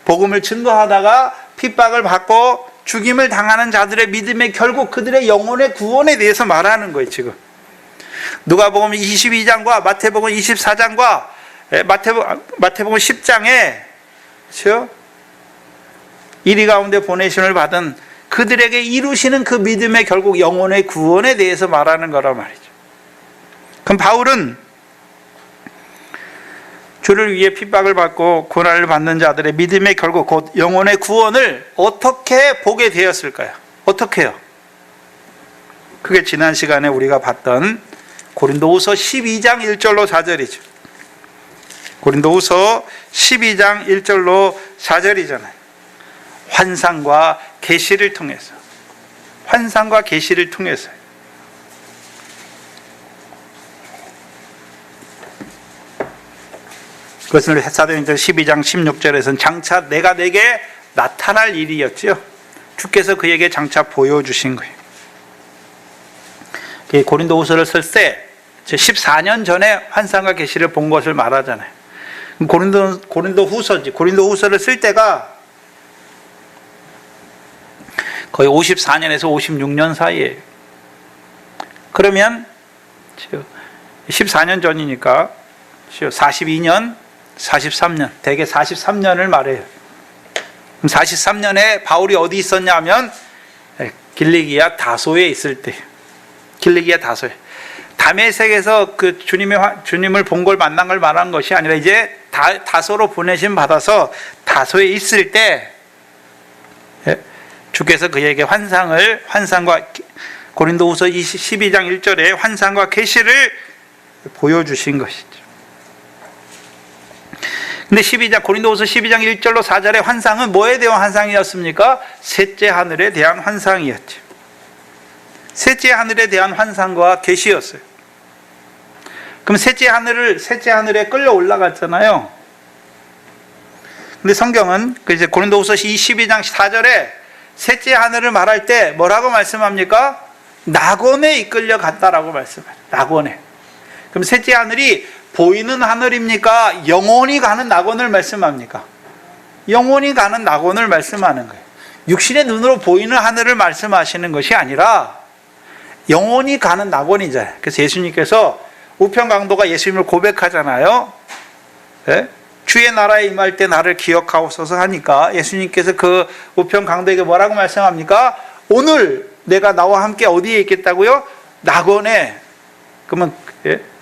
복음을 증거하다가 핍박을 받고 죽임을 당하는 자들의 믿음의 결국, 그들의 영혼의 구원에 대해서 말하는 거예요. 지금 누가복음 22장과 마태복음 24장과 마태복음 10장에 이리 가운데 보내심을 받은 그들에게 이루시는 그 믿음의 결국 영혼의 구원에 대해서 말하는 거란 말이죠. 그럼 바울은 주를 위해 핍박을 받고 고난을 받는 자들의 믿음의 결국, 곧 영혼의 구원을 어떻게 보게 되었을까요? 어떻게요? 그게 지난 시간에 우리가 봤던 고린도후서 12장 1절로 4절이죠. 고린도후서 12장 1절로 4절이잖아요. 환상과 계시를 통해서. 환상과 계시를 통해서. 그것을 사도행전 12장 16절에서는 장차 내가 내게 나타날 일이었죠. 주께서 그에게 장차 보여주신 거예요. 고린도후서를 쓸 때 14년 전에 환상과 계시를 본 것을 말하잖아요. 고린도후서를 쓸 때가 거의 54년에서 56년 사이에요. 그러면 14년 전이니까 42년, 43년, 대개 43년을 말해요. 그럼 43년에 바울이 어디 있었냐면 길리기아 다소에 있을 때, 길리기아 다소에, 다메섹에서 그 주님을 본 걸 만난 걸 말한 것이 아니라 이제 다소로 보내심 받아서 다소에 있을 때 주께서 그에게 환상과 고린도후서 12장 1절에 환상과 계시를 보여주신 것이죠. 근데 고린도후서 12장 1절로 4절의 환상은 뭐에 대한 환상이었습니까? 셋째 하늘에 대한 환상이었죠. 셋째 하늘에 대한 환상과 계시였어요. 그럼 셋째 하늘에 끌려 올라갔잖아요. 근데 성경은 이제 고린도후서 12장 4절에 셋째 하늘을 말할 때 뭐라고 말씀합니까? 낙원에 이끌려 갔다라고 말씀해요. 낙원에. 그럼 셋째 하늘이 보이는 하늘입니까? 영원히 가는 낙원을 말씀합니까? 영원히 가는 낙원을 말씀하는 거예요. 육신의 눈으로 보이는 하늘을 말씀하시는 것이 아니라 영원히 가는 낙원이잖아요. 그래서 예수님께서 우편강도가 예수님을 고백하잖아요. 네? 주의 나라에 임할 때 나를 기억하옵소서 하니까 예수님께서 그 우편강도에게 뭐라고 말씀합니까? 오늘 내가 나와 함께 어디에 있겠다고요? 낙원에. 그러면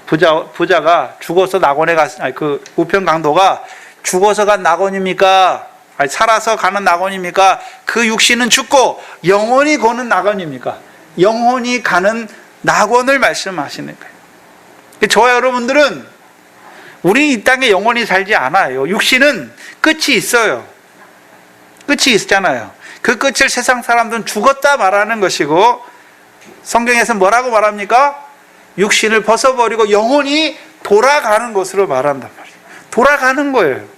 부자가 죽어서 낙원에 그 우편강도가 죽어서 간 낙원입니까? 아니, 살아서 가는 낙원입니까? 그 육신은 죽고 영원히 거는 낙원입니까? 영원히 가는 낙원을 말씀하시는 거예요. 저와 여러분들은 우리 이 땅에 영원히 살지 않아요. 육신은 끝이 있어요. 끝이 있잖아요. 그 끝을 세상 사람들은 죽었다 말하는 것이고, 성경에서 뭐라고 말합니까? 육신을 벗어버리고 영원히 돌아가는 것으로 말한단 말이에요. 돌아가는 거예요.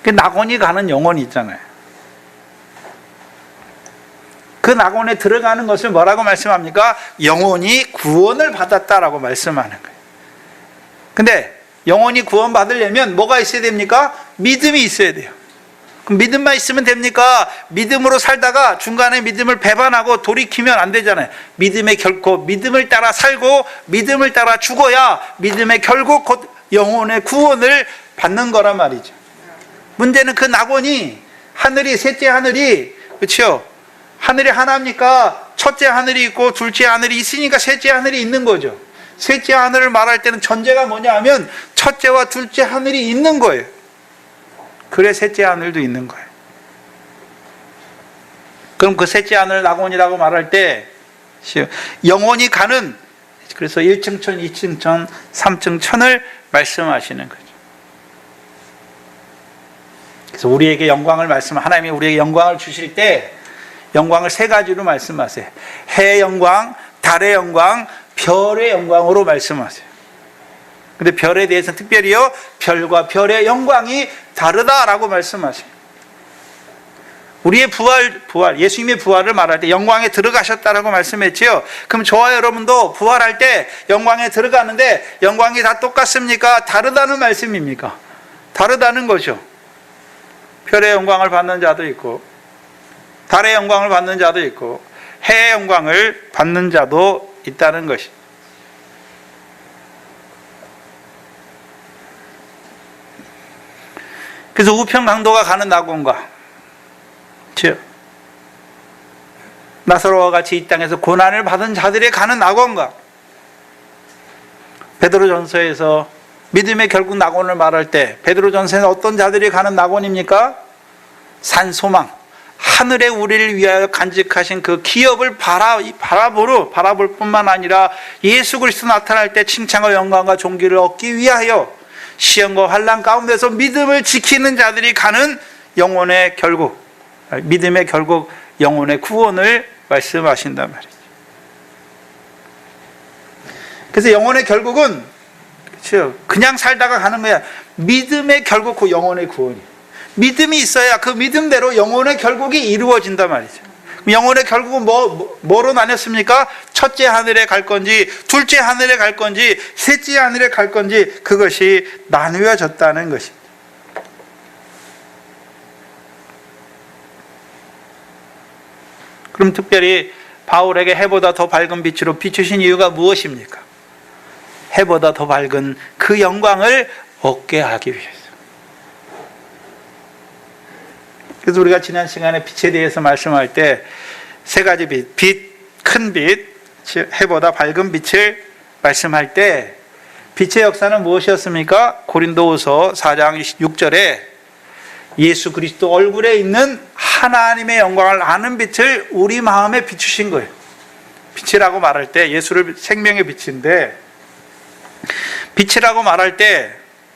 그 낙원이 가는 영혼이 있잖아요. 그 낙원에 들어가는 것을 뭐라고 말씀합니까? 영혼이 구원을 받았다라고 말씀하는 거예요. 근데 영혼이 구원받으려면 뭐가 있어야 됩니까? 믿음이 있어야 돼요. 그럼 믿음만 있으면 됩니까? 믿음으로 살다가 중간에 믿음을 배반하고 돌이키면 안 되잖아요. 믿음을 따라 살고 믿음을 따라 죽어야 믿음의 결국 곧 영혼의 구원을 받는 거란 말이죠. 문제는 그 낙원이 하늘이 셋째 하늘이 그렇죠? 하늘이 하나입니까? 첫째 하늘이 있고 둘째 하늘이 있으니까 셋째 하늘이 있는 거죠. 셋째 하늘을 말할 때는 전제가 뭐냐 하면 첫째와 둘째 하늘이 있는 거예요. 그래 셋째 하늘도 있는 거예요. 그럼 그 셋째 하늘 낙원이라고 말할 때 영원히 가는, 그래서 1층 천, 2층 천, 3층 천을 말씀하시는 거죠. 그래서 우리에게 영광을 하나님이 우리에게 영광을 주실 때 영광을 세 가지로 말씀하세요. 해의 영광, 달의 영광, 별의 영광으로 말씀하세요. 근데 별에 대해서는 특별히요, 별과 별의 영광이 다르다라고 말씀하세요. 우리의 부활, 예수님의 부활을 말할 때 영광에 들어가셨다라고 말씀했지요. 그럼 저와 여러분도 부활할 때 영광에 들어가는데 영광이 다 똑같습니까? 다르다는 말씀입니까? 다르다는 거죠. 별의 영광을 받는 자도 있고 달의 영광을 받는 자도 있고 해의 영광을 받는 자도 있다는 것이. 그래서 우편강도가 가는 낙원과 즉 나사로와 같이 이 땅에서 고난을 받은 자들이 가는 낙원과 베드로전서에서 믿음의 결국 낙원을 말할 때 베드로전서에는 어떤 자들이 가는 낙원입니까? 산소망, 하늘에 우리를 위하여 간직하신 그 기업을 바라볼 뿐만 아니라 예수 그리스도 나타날 때 칭찬과 영광과 존귀를 얻기 위하여 시험과 환난 가운데서 믿음을 지키는 자들이 가는 영혼의 결국, 믿음의 결국 영혼의 구원을 말씀하신단 말이죠. 그래서 영혼의 결국은 그렇죠, 그냥 살다가 가는 거야. 믿음의 결국 그 영혼의 구원이. 믿음이 있어야 그 믿음대로 영혼의 결국이 이루어진단 말이죠. 영혼의 결국은 뭐로 나눴습니까? 첫째 하늘에 갈 건지 둘째 하늘에 갈 건지 셋째 하늘에 갈 건지 그것이 나누어졌다는 것입니다. 그럼 특별히 바울에게 해보다 더 밝은 빛으로 비추신 이유가 무엇입니까? 해보다 더 밝은 그 영광을 얻게 하기 위해서. 그래서 우리가 지난 시간에 빛에 대해서 말씀할 때 세 가지 빛, 큰 빛, 해보다 밝은 빛을 말씀할 때 빛의 역사는 무엇이었습니까? 고린도후서 4장 6절에 예수 그리스도 얼굴에 있는 하나님의 영광을 아는 빛을 우리 마음에 비추신 거예요. 빛이라고 말할 때 예수를 생명의 빛인데, 빛이라고 말할 때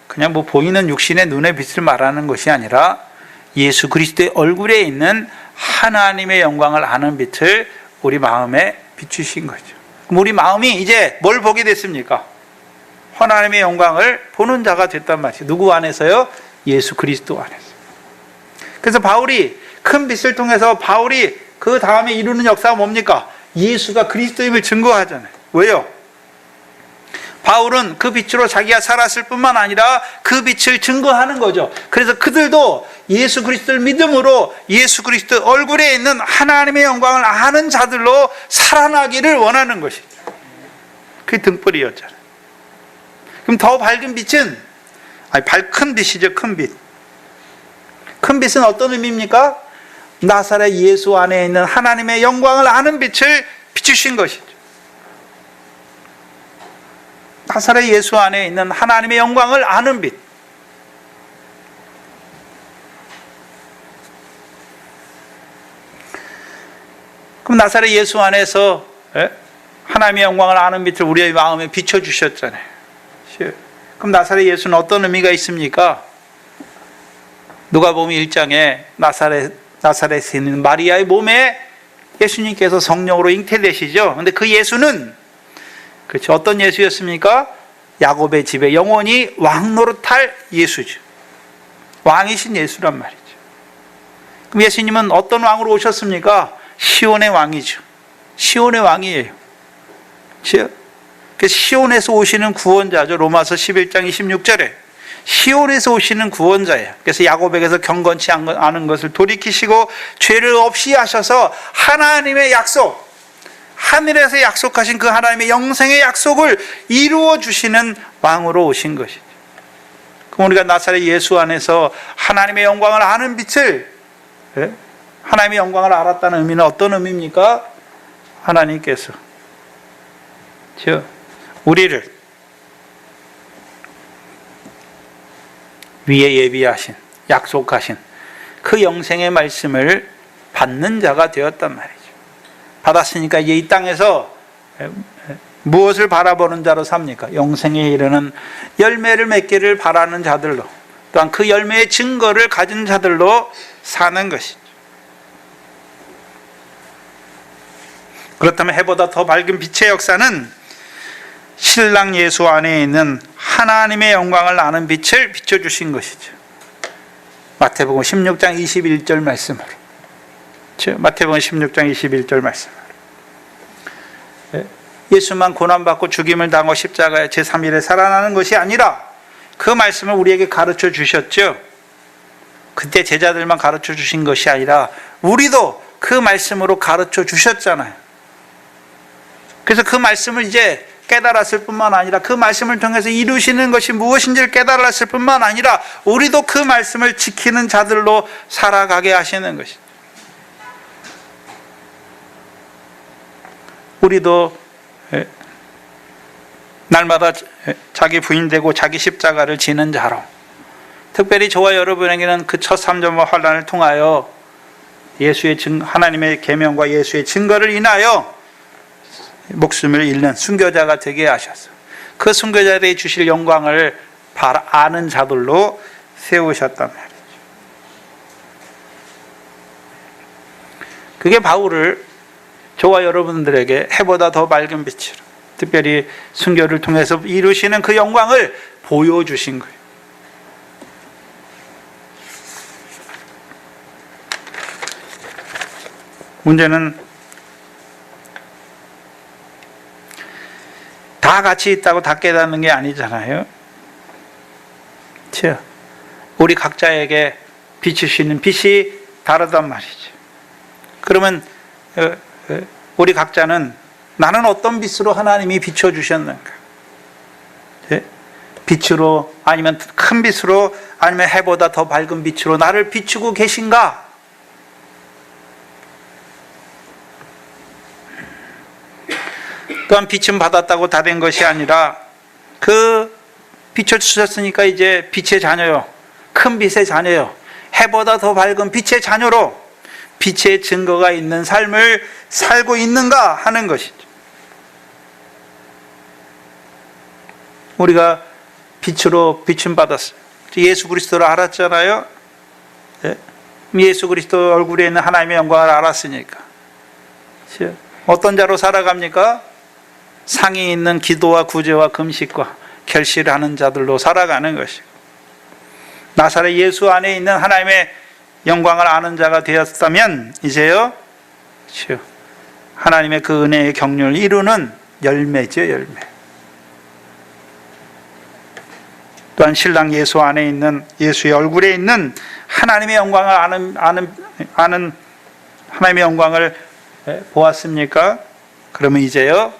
그냥 보이는 육신의 눈의 빛을 말하는 것이 아니라 예수 그리스도의 얼굴에 있는 하나님의 영광을 아는 빛을 우리 마음에 비추신 거죠. 그럼 우리 마음이 이제 뭘 보게 됐습니까? 하나님의 영광을 보는 자가 됐단 말이에요. 누구 안에서요? 예수 그리스도 안에서. 그래서 바울이 큰 빛을 통해서 바울이 그 다음에 이루는 역사가 뭡니까? 예수가 그리스도임을 증거하잖아요. 왜요? 바울은 그 빛으로 자기가 살았을 뿐만 아니라 그 빛을 증거하는 거죠. 그래서 그들도 예수 그리스도를 믿음으로 예수 그리스도 얼굴에 있는 하나님의 영광을 아는 자들로 살아나기를 원하는 것이죠. 그게 등불이었잖아요. 그럼 더 밝은 빛은, 큰 빛이죠. 큰 빛. 큰 빛은 어떤 의미입니까? 나사렛 예수 안에 있는 하나님의 영광을 아는 빛을 비추신 것이죠. 나사렛 예수 안에 있는 하나님의 영광을 아는 빛. 그럼 나사렛 예수 안에서 하나님의 영광을 아는 빛을 우리의 마음에 비춰주셨잖아요. 그럼 나사렛 예수는 어떤 의미가 있습니까? 누가복음 1장에 나사렛에 있는 마리아의 몸에 예수님께서 성령으로 잉태되시죠. 근데 그 예수는, 그렇죠, 어떤 예수였습니까? 야곱의 집에 영원히 왕 노릇할 예수죠. 왕이신 예수란 말이죠. 그럼 예수님은 어떤 왕으로 오셨습니까? 시온의 왕이죠. 시온의 왕이에요. 그 시온에서 오시는 구원자죠. 로마서 11장 26절에 시온에서 오시는 구원자예요. 그래서 야곱에게서 경건치 않은 것을 돌이키시고 죄를 없이 하셔서 하나님의 약속, 하늘에서 약속하신 그 하나님의 영생의 약속을 이루어 주시는 왕으로 오신 것이죠. 그럼 우리가 나사렛 예수 안에서 하나님의 영광을 아는 빛을, 하나님의 영광을 알았다는 의미는 어떤 의미입니까? 하나님께서 우리를 위에 예비하신, 약속하신 그 영생의 말씀을 받는 자가 되었단 말이죠. 받았으니까 이제 이 땅에서 무엇을 바라보는 자로 삽니까? 영생에 이르는 열매를 맺기를 바라는 자들로, 또한 그 열매의 증거를 가진 자들로 사는 것이죠. 그렇다면 해보다 더 밝은 빛의 역사는 신랑 예수 안에 있는 하나님의 영광을 아는 빛을 비춰주신 것이죠. 마태복음 16장 21절 말씀으로, 마태복음 16장 21절 말씀으로 예수만 고난받고 죽임을 당하고 십자가에 제3일에 살아나는 것이 아니라 그 말씀을 우리에게 가르쳐 주셨죠. 그때 제자들만 가르쳐 주신 것이 아니라 우리도 그 말씀으로 가르쳐 주셨잖아요. 그래서 그 말씀을 이제 깨달았을 뿐만 아니라 그 말씀을 통해서 이루시는 것이 무엇인지를 깨달았을 뿐만 아니라 우리도 그 말씀을 지키는 자들로 살아가게 하시는 것입니다. 우리도 날마다 자기 부인되고 자기 십자가를 지는 자로, 특별히 저와 여러분에게는 그 첫 삼전과 환난을 통하여 예수의 하나님의 계명과 예수의 증거를 인하여 목숨을 잃는 순교자가 되게 하셔서 그 순교자들이 주실 영광을 아는 자들로 세우셨단 말이죠. 그게 바울을 저와 여러분들에게 해보다 더 밝은 빛으로, 특별히 순교를 통해서 이루시는 그 영광을 보여주신 거예요. 문제는 다 같이 있다고 다 깨닫는 게 아니잖아요. 우리 각자에게 비추시는 빛이 다르단 말이죠. 그러면 우리 각자는 나는 어떤 빛으로 하나님이 비춰주셨는가? 빛으로, 아니면 큰 빛으로, 아니면 해보다 더 밝은 빛으로 나를 비추고 계신가? 또한 빛은 받았다고 다 된 것이 아니라 그 비춰주셨으니까 이제 빛의 자녀요, 큰 빛의 자녀요, 해보다 더 밝은 빛의 자녀로 빛의 증거가 있는 삶을 살고 있는가 하는 것이죠. 우리가 빛으로 비춤 받았어요. 예수 그리스도를 알았잖아요. 예수 그리스도 얼굴에 있는 하나님의 영광을 알았으니까 어떤 자로 살아갑니까? 상이 있는 기도와 구제와 금식과 결실하는 자들로 살아가는 것이고, 나사렛 예수 안에 있는 하나님의 영광을 아는 자가 되었다면 이제요, 하나님의 그 은혜의 경륜을 이루는 열매죠, 열매. 또한 신랑 예수 안에 있는, 예수의 얼굴에 있는 하나님의 영광을 아는 하나님의 영광을 보았습니까? 그러면 이제요,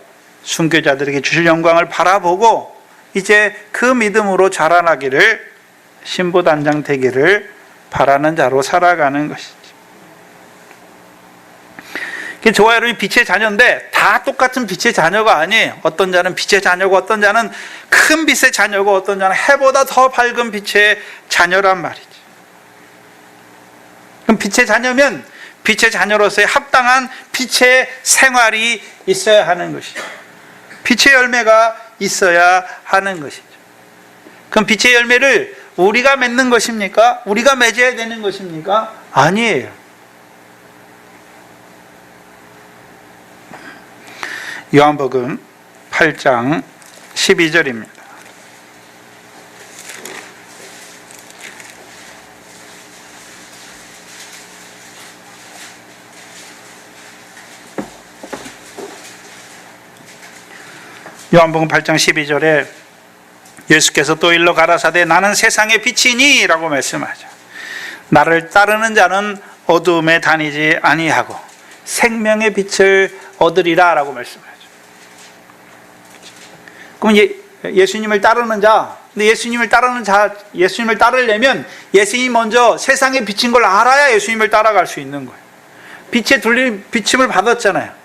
순교자들에게 주실 영광을 바라보고 이제 그 믿음으로 자라나기를, 신부단장 되기를 바라는 자로 살아가는 것이죠. 저와 여러분이 빛의 자녀인데 다 똑같은 빛의 자녀가 아니에요. 어떤 자는 빛의 자녀고, 어떤 자는 큰 빛의 자녀고, 어떤 자는 해보다 더 밝은 빛의 자녀란 말이죠. 그럼 빛의 자녀면 빛의 자녀로서의 합당한 빛의 생활이 있어야 하는 것이죠. 빛의 열매가 있어야 하는 것이죠. 그럼 빛의 열매를 우리가 맺는 것입니까? 우리가 맺어야 되는 것입니까? 아니에요. 요한복음 8장 12절입니다. 요한복음 8장 12절에 예수께서 또 일러 가라사대 나는 세상의 빛이니 라고 말씀하죠. 나를 따르는 자는 어두움에 다니지 아니하고 생명의 빛을 얻으리라 라고 말씀하죠. 그럼 예수님을 따르는 자, 근데 예수님을 따르려면 예수님이 먼저 세상의 빛인 걸 알아야 예수님을 따라갈 수 있는 거예요. 빛에 둘린 비침을 받았잖아요.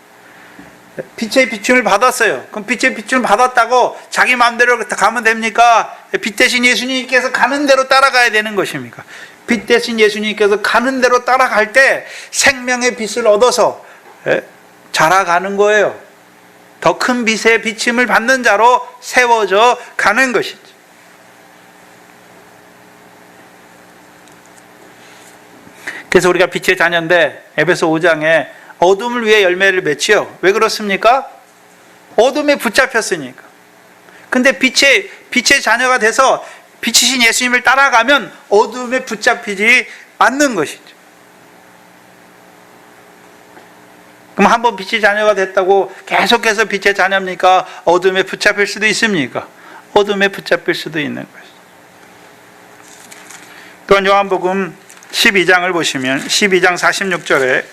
빛의 비침을 받았어요. 그럼 빛의 비침을 받았다고 자기 마음대로 가면 됩니까? 빛 대신 예수님께서 가는 대로 따라가야 되는 것입니까? 빛 대신 예수님께서 가는 대로 따라갈 때 생명의 빛을 얻어서 자라가는 거예요. 더 큰 빛의 비침을 받는 자로 세워져 가는 것이죠. 그래서 우리가 빛의 자녀인데 에베소 5장에 어둠을 위해 열매를 맺지요. 왜 그렇습니까? 어둠에 붙잡혔으니까. 근데 빛의 자녀가 돼서 빛이신 예수님을 따라가면 어둠에 붙잡히지 않는 것이죠. 그럼 한번 빛의 자녀가 됐다고 계속해서 빛의 자녀입니까? 어둠에 붙잡힐 수도 있습니까? 어둠에 붙잡힐 수도 있는 것이죠. 또한 요한복음 12장을 보시면 12장 46절에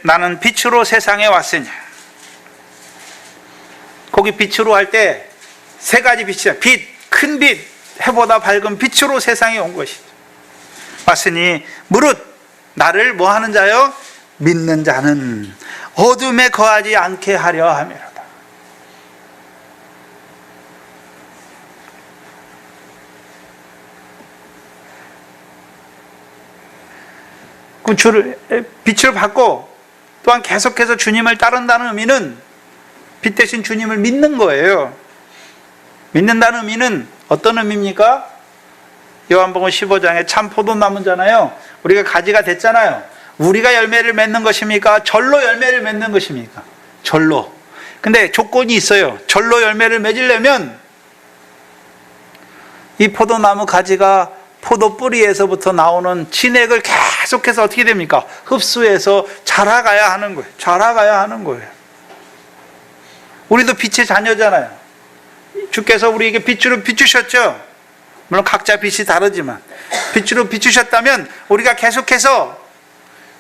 나는 빛으로 세상에 왔으니, 거기 빛으로 할 때 세 가지 빛이야. 빛, 큰 빛, 해보다 밝은 빛으로 세상에 온 것이죠. 왔으니 무릇 나를 뭐 하는 자요? 믿는 자는 어둠에 거하지 않게 하려 함이로다. 그 빛을 받고 또한 계속해서 주님을 따른다는 의미는 빛 대신 주님을 믿는 거예요. 믿는다는 의미는 어떤 의미입니까? 요한복음 15장에 참 포도나무잖아요. 우리가 가지가 됐잖아요. 우리가 열매를 맺는 것입니까? 절로 열매를 맺는 것입니까? 절로. 근데 조건이 있어요. 절로 열매를 맺으려면 이 포도나무 가지가 포도 뿌리에서부터 나오는 진액을 계속해서 어떻게 됩니까? 흡수해서 자라가야 하는 거예요. 자라가야 하는 거예요. 우리도 빛의 자녀잖아요. 주께서 우리에게 빛으로 비추셨죠. 물론 각자 빛이 다르지만 빛으로 비추셨다면 우리가 계속해서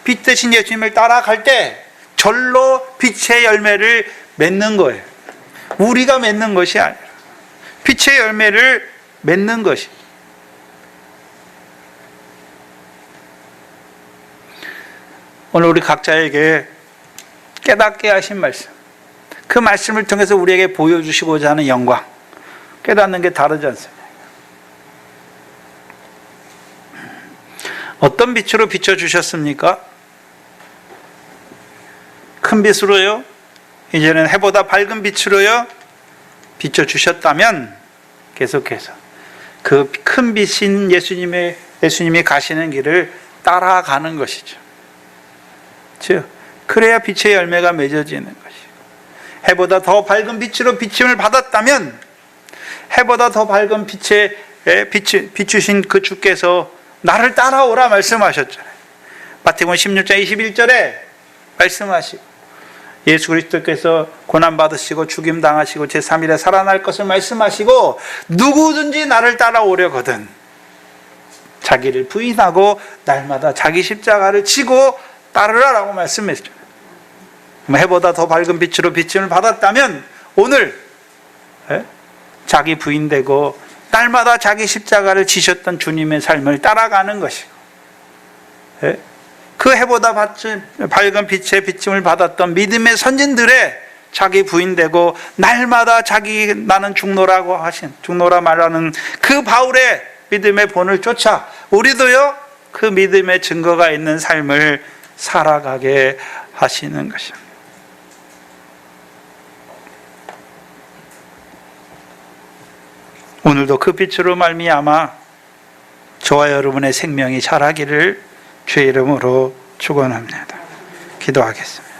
빛 대신 예수님을 따라갈 때 절로 빛의 열매를 맺는 거예요. 우리가 맺는 것이 아니라 빛의 열매를 맺는 것이. 오늘 우리 각자에게 깨닫게 하신 말씀, 그 말씀을 통해서 우리에게 보여주시고자 하는 영광, 깨닫는 게 다르지 않습니까? 어떤 빛으로 비춰주셨습니까? 큰 빛으로요? 이제는 해보다 밝은 빛으로요? 비춰주셨다면 계속해서 그 큰 빛인 예수님이 가시는 길을 따라가는 것이죠. 즉 그래야 빛의 열매가 맺어지는 것이고, 해보다 더 밝은 빛으로 비침을 받았다면 해보다 더 밝은 빛에 비추신 그 주께서 나를 따라오라 말씀하셨잖아요. 마태복음 16장 21절에 말씀하시고, 예수 그리스도께서 고난받으시고 죽임당하시고 제3일에 살아날 것을 말씀하시고, 누구든지 나를 따라오려거든 자기를 부인하고 날마다 자기 십자가를 지고 따르라라고 말씀했죠. 해보다 더 밝은 빛으로 비침을 받았다면 오늘 자기 부인되고 날마다 자기 십자가를 지셨던 주님의 삶을 따라가는 것이고, 그 해보다 밝은 빛의 비침을 받았던 믿음의 선진들의 자기 부인되고 날마다 나는 죽노라고 하신, 죽노라 말하는 그 바울의 믿음의 본을 쫓아 우리도요 그 믿음의 증거가 있는 삶을 살아가게 하시는 것입니다. 오늘도 그 빛으로 말미암아 저와 여러분의 생명이 자라기를 주의 이름으로 축원합니다. 기도하겠습니다.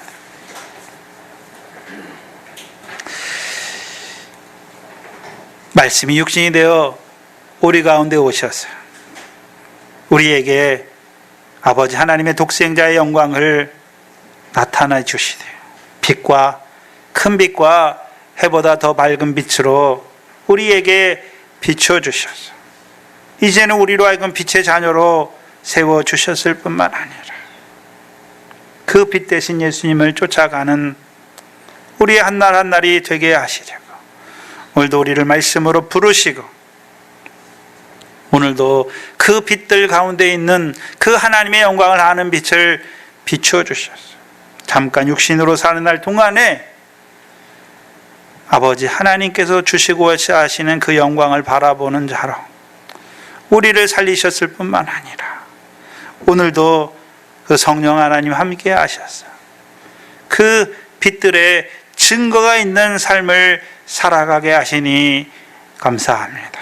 말씀이 육신이 되어 우리 가운데 오셨어요. 우리에게 아버지 하나님의 독생자의 영광을 나타내 주시되, 빛과 큰 빛과 해보다 더 밝은 빛으로 우리에게 비춰 주셨어요. 이제는 우리로 하여금 빛의 자녀로 세워주셨을 뿐만 아니라 그 빛 대신 예수님을 쫓아가는 우리의 한날 한날이 되게 하시려고 오늘도 우리를 말씀으로 부르시고, 오늘도 그 빛들 가운데 있는 그 하나님의 영광을 아는 빛을 비추어 주셨어요. 잠깐 육신으로 사는 날 동안에 아버지 하나님께서 주시고 하시는 그 영광을 바라보는 자로 우리를 살리셨을 뿐만 아니라 오늘도 그 성령 하나님 함께 하셨어요. 그 빛들의 증거가 있는 삶을 살아가게 하시니 감사합니다.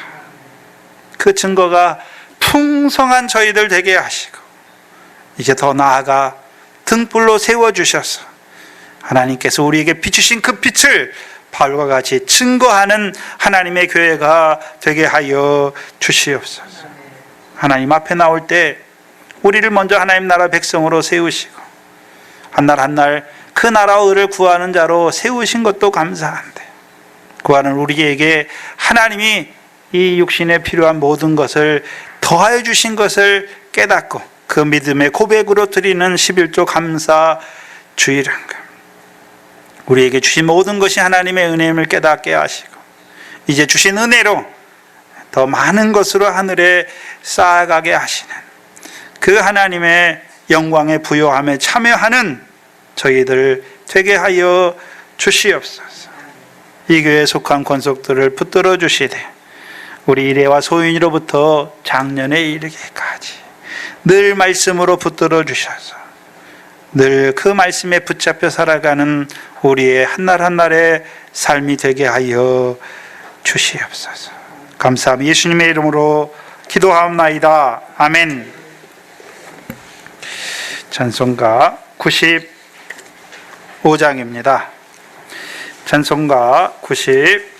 그 증거가 풍성한 저희들 되게 하시고, 이제 더 나아가 등불로 세워주셔서 하나님께서 우리에게 비추신 그 빛을 바울과 같이 증거하는 하나님의 교회가 되게 하여 주시옵소서. 하나님 앞에 나올 때 우리를 먼저 하나님 나라 백성으로 세우시고 한날 한날 그 나라와 의를 구하는 자로 세우신 것도 감사한데, 구하는 우리에게 하나님이 이 육신에 필요한 모든 것을 더하여 주신 것을 깨닫고 그 믿음의 고백으로 드리는 11조 감사 주일인가, 우리에게 주신 모든 것이 하나님의 은혜임을 깨닫게 하시고 이제 주신 은혜로 더 많은 것으로 하늘에 쌓아가게 하시는 그 하나님의 영광의 부요함에 참여하는 저희들 되게 하여 주시옵소서. 이 교회에 속한 권속들을 붙들어 주시되 우리 이래와 소인으로부터 작년에 이르기까지 늘 말씀으로 붙들어 주셔서 늘 그 말씀에 붙잡혀 살아가는 우리의 한날 한날의 삶이 되게 하여 주시옵소서. 감사합니다. 예수님의 이름으로 기도하옵나이다. 아멘. 찬송가 95장입니다. 찬송가 95장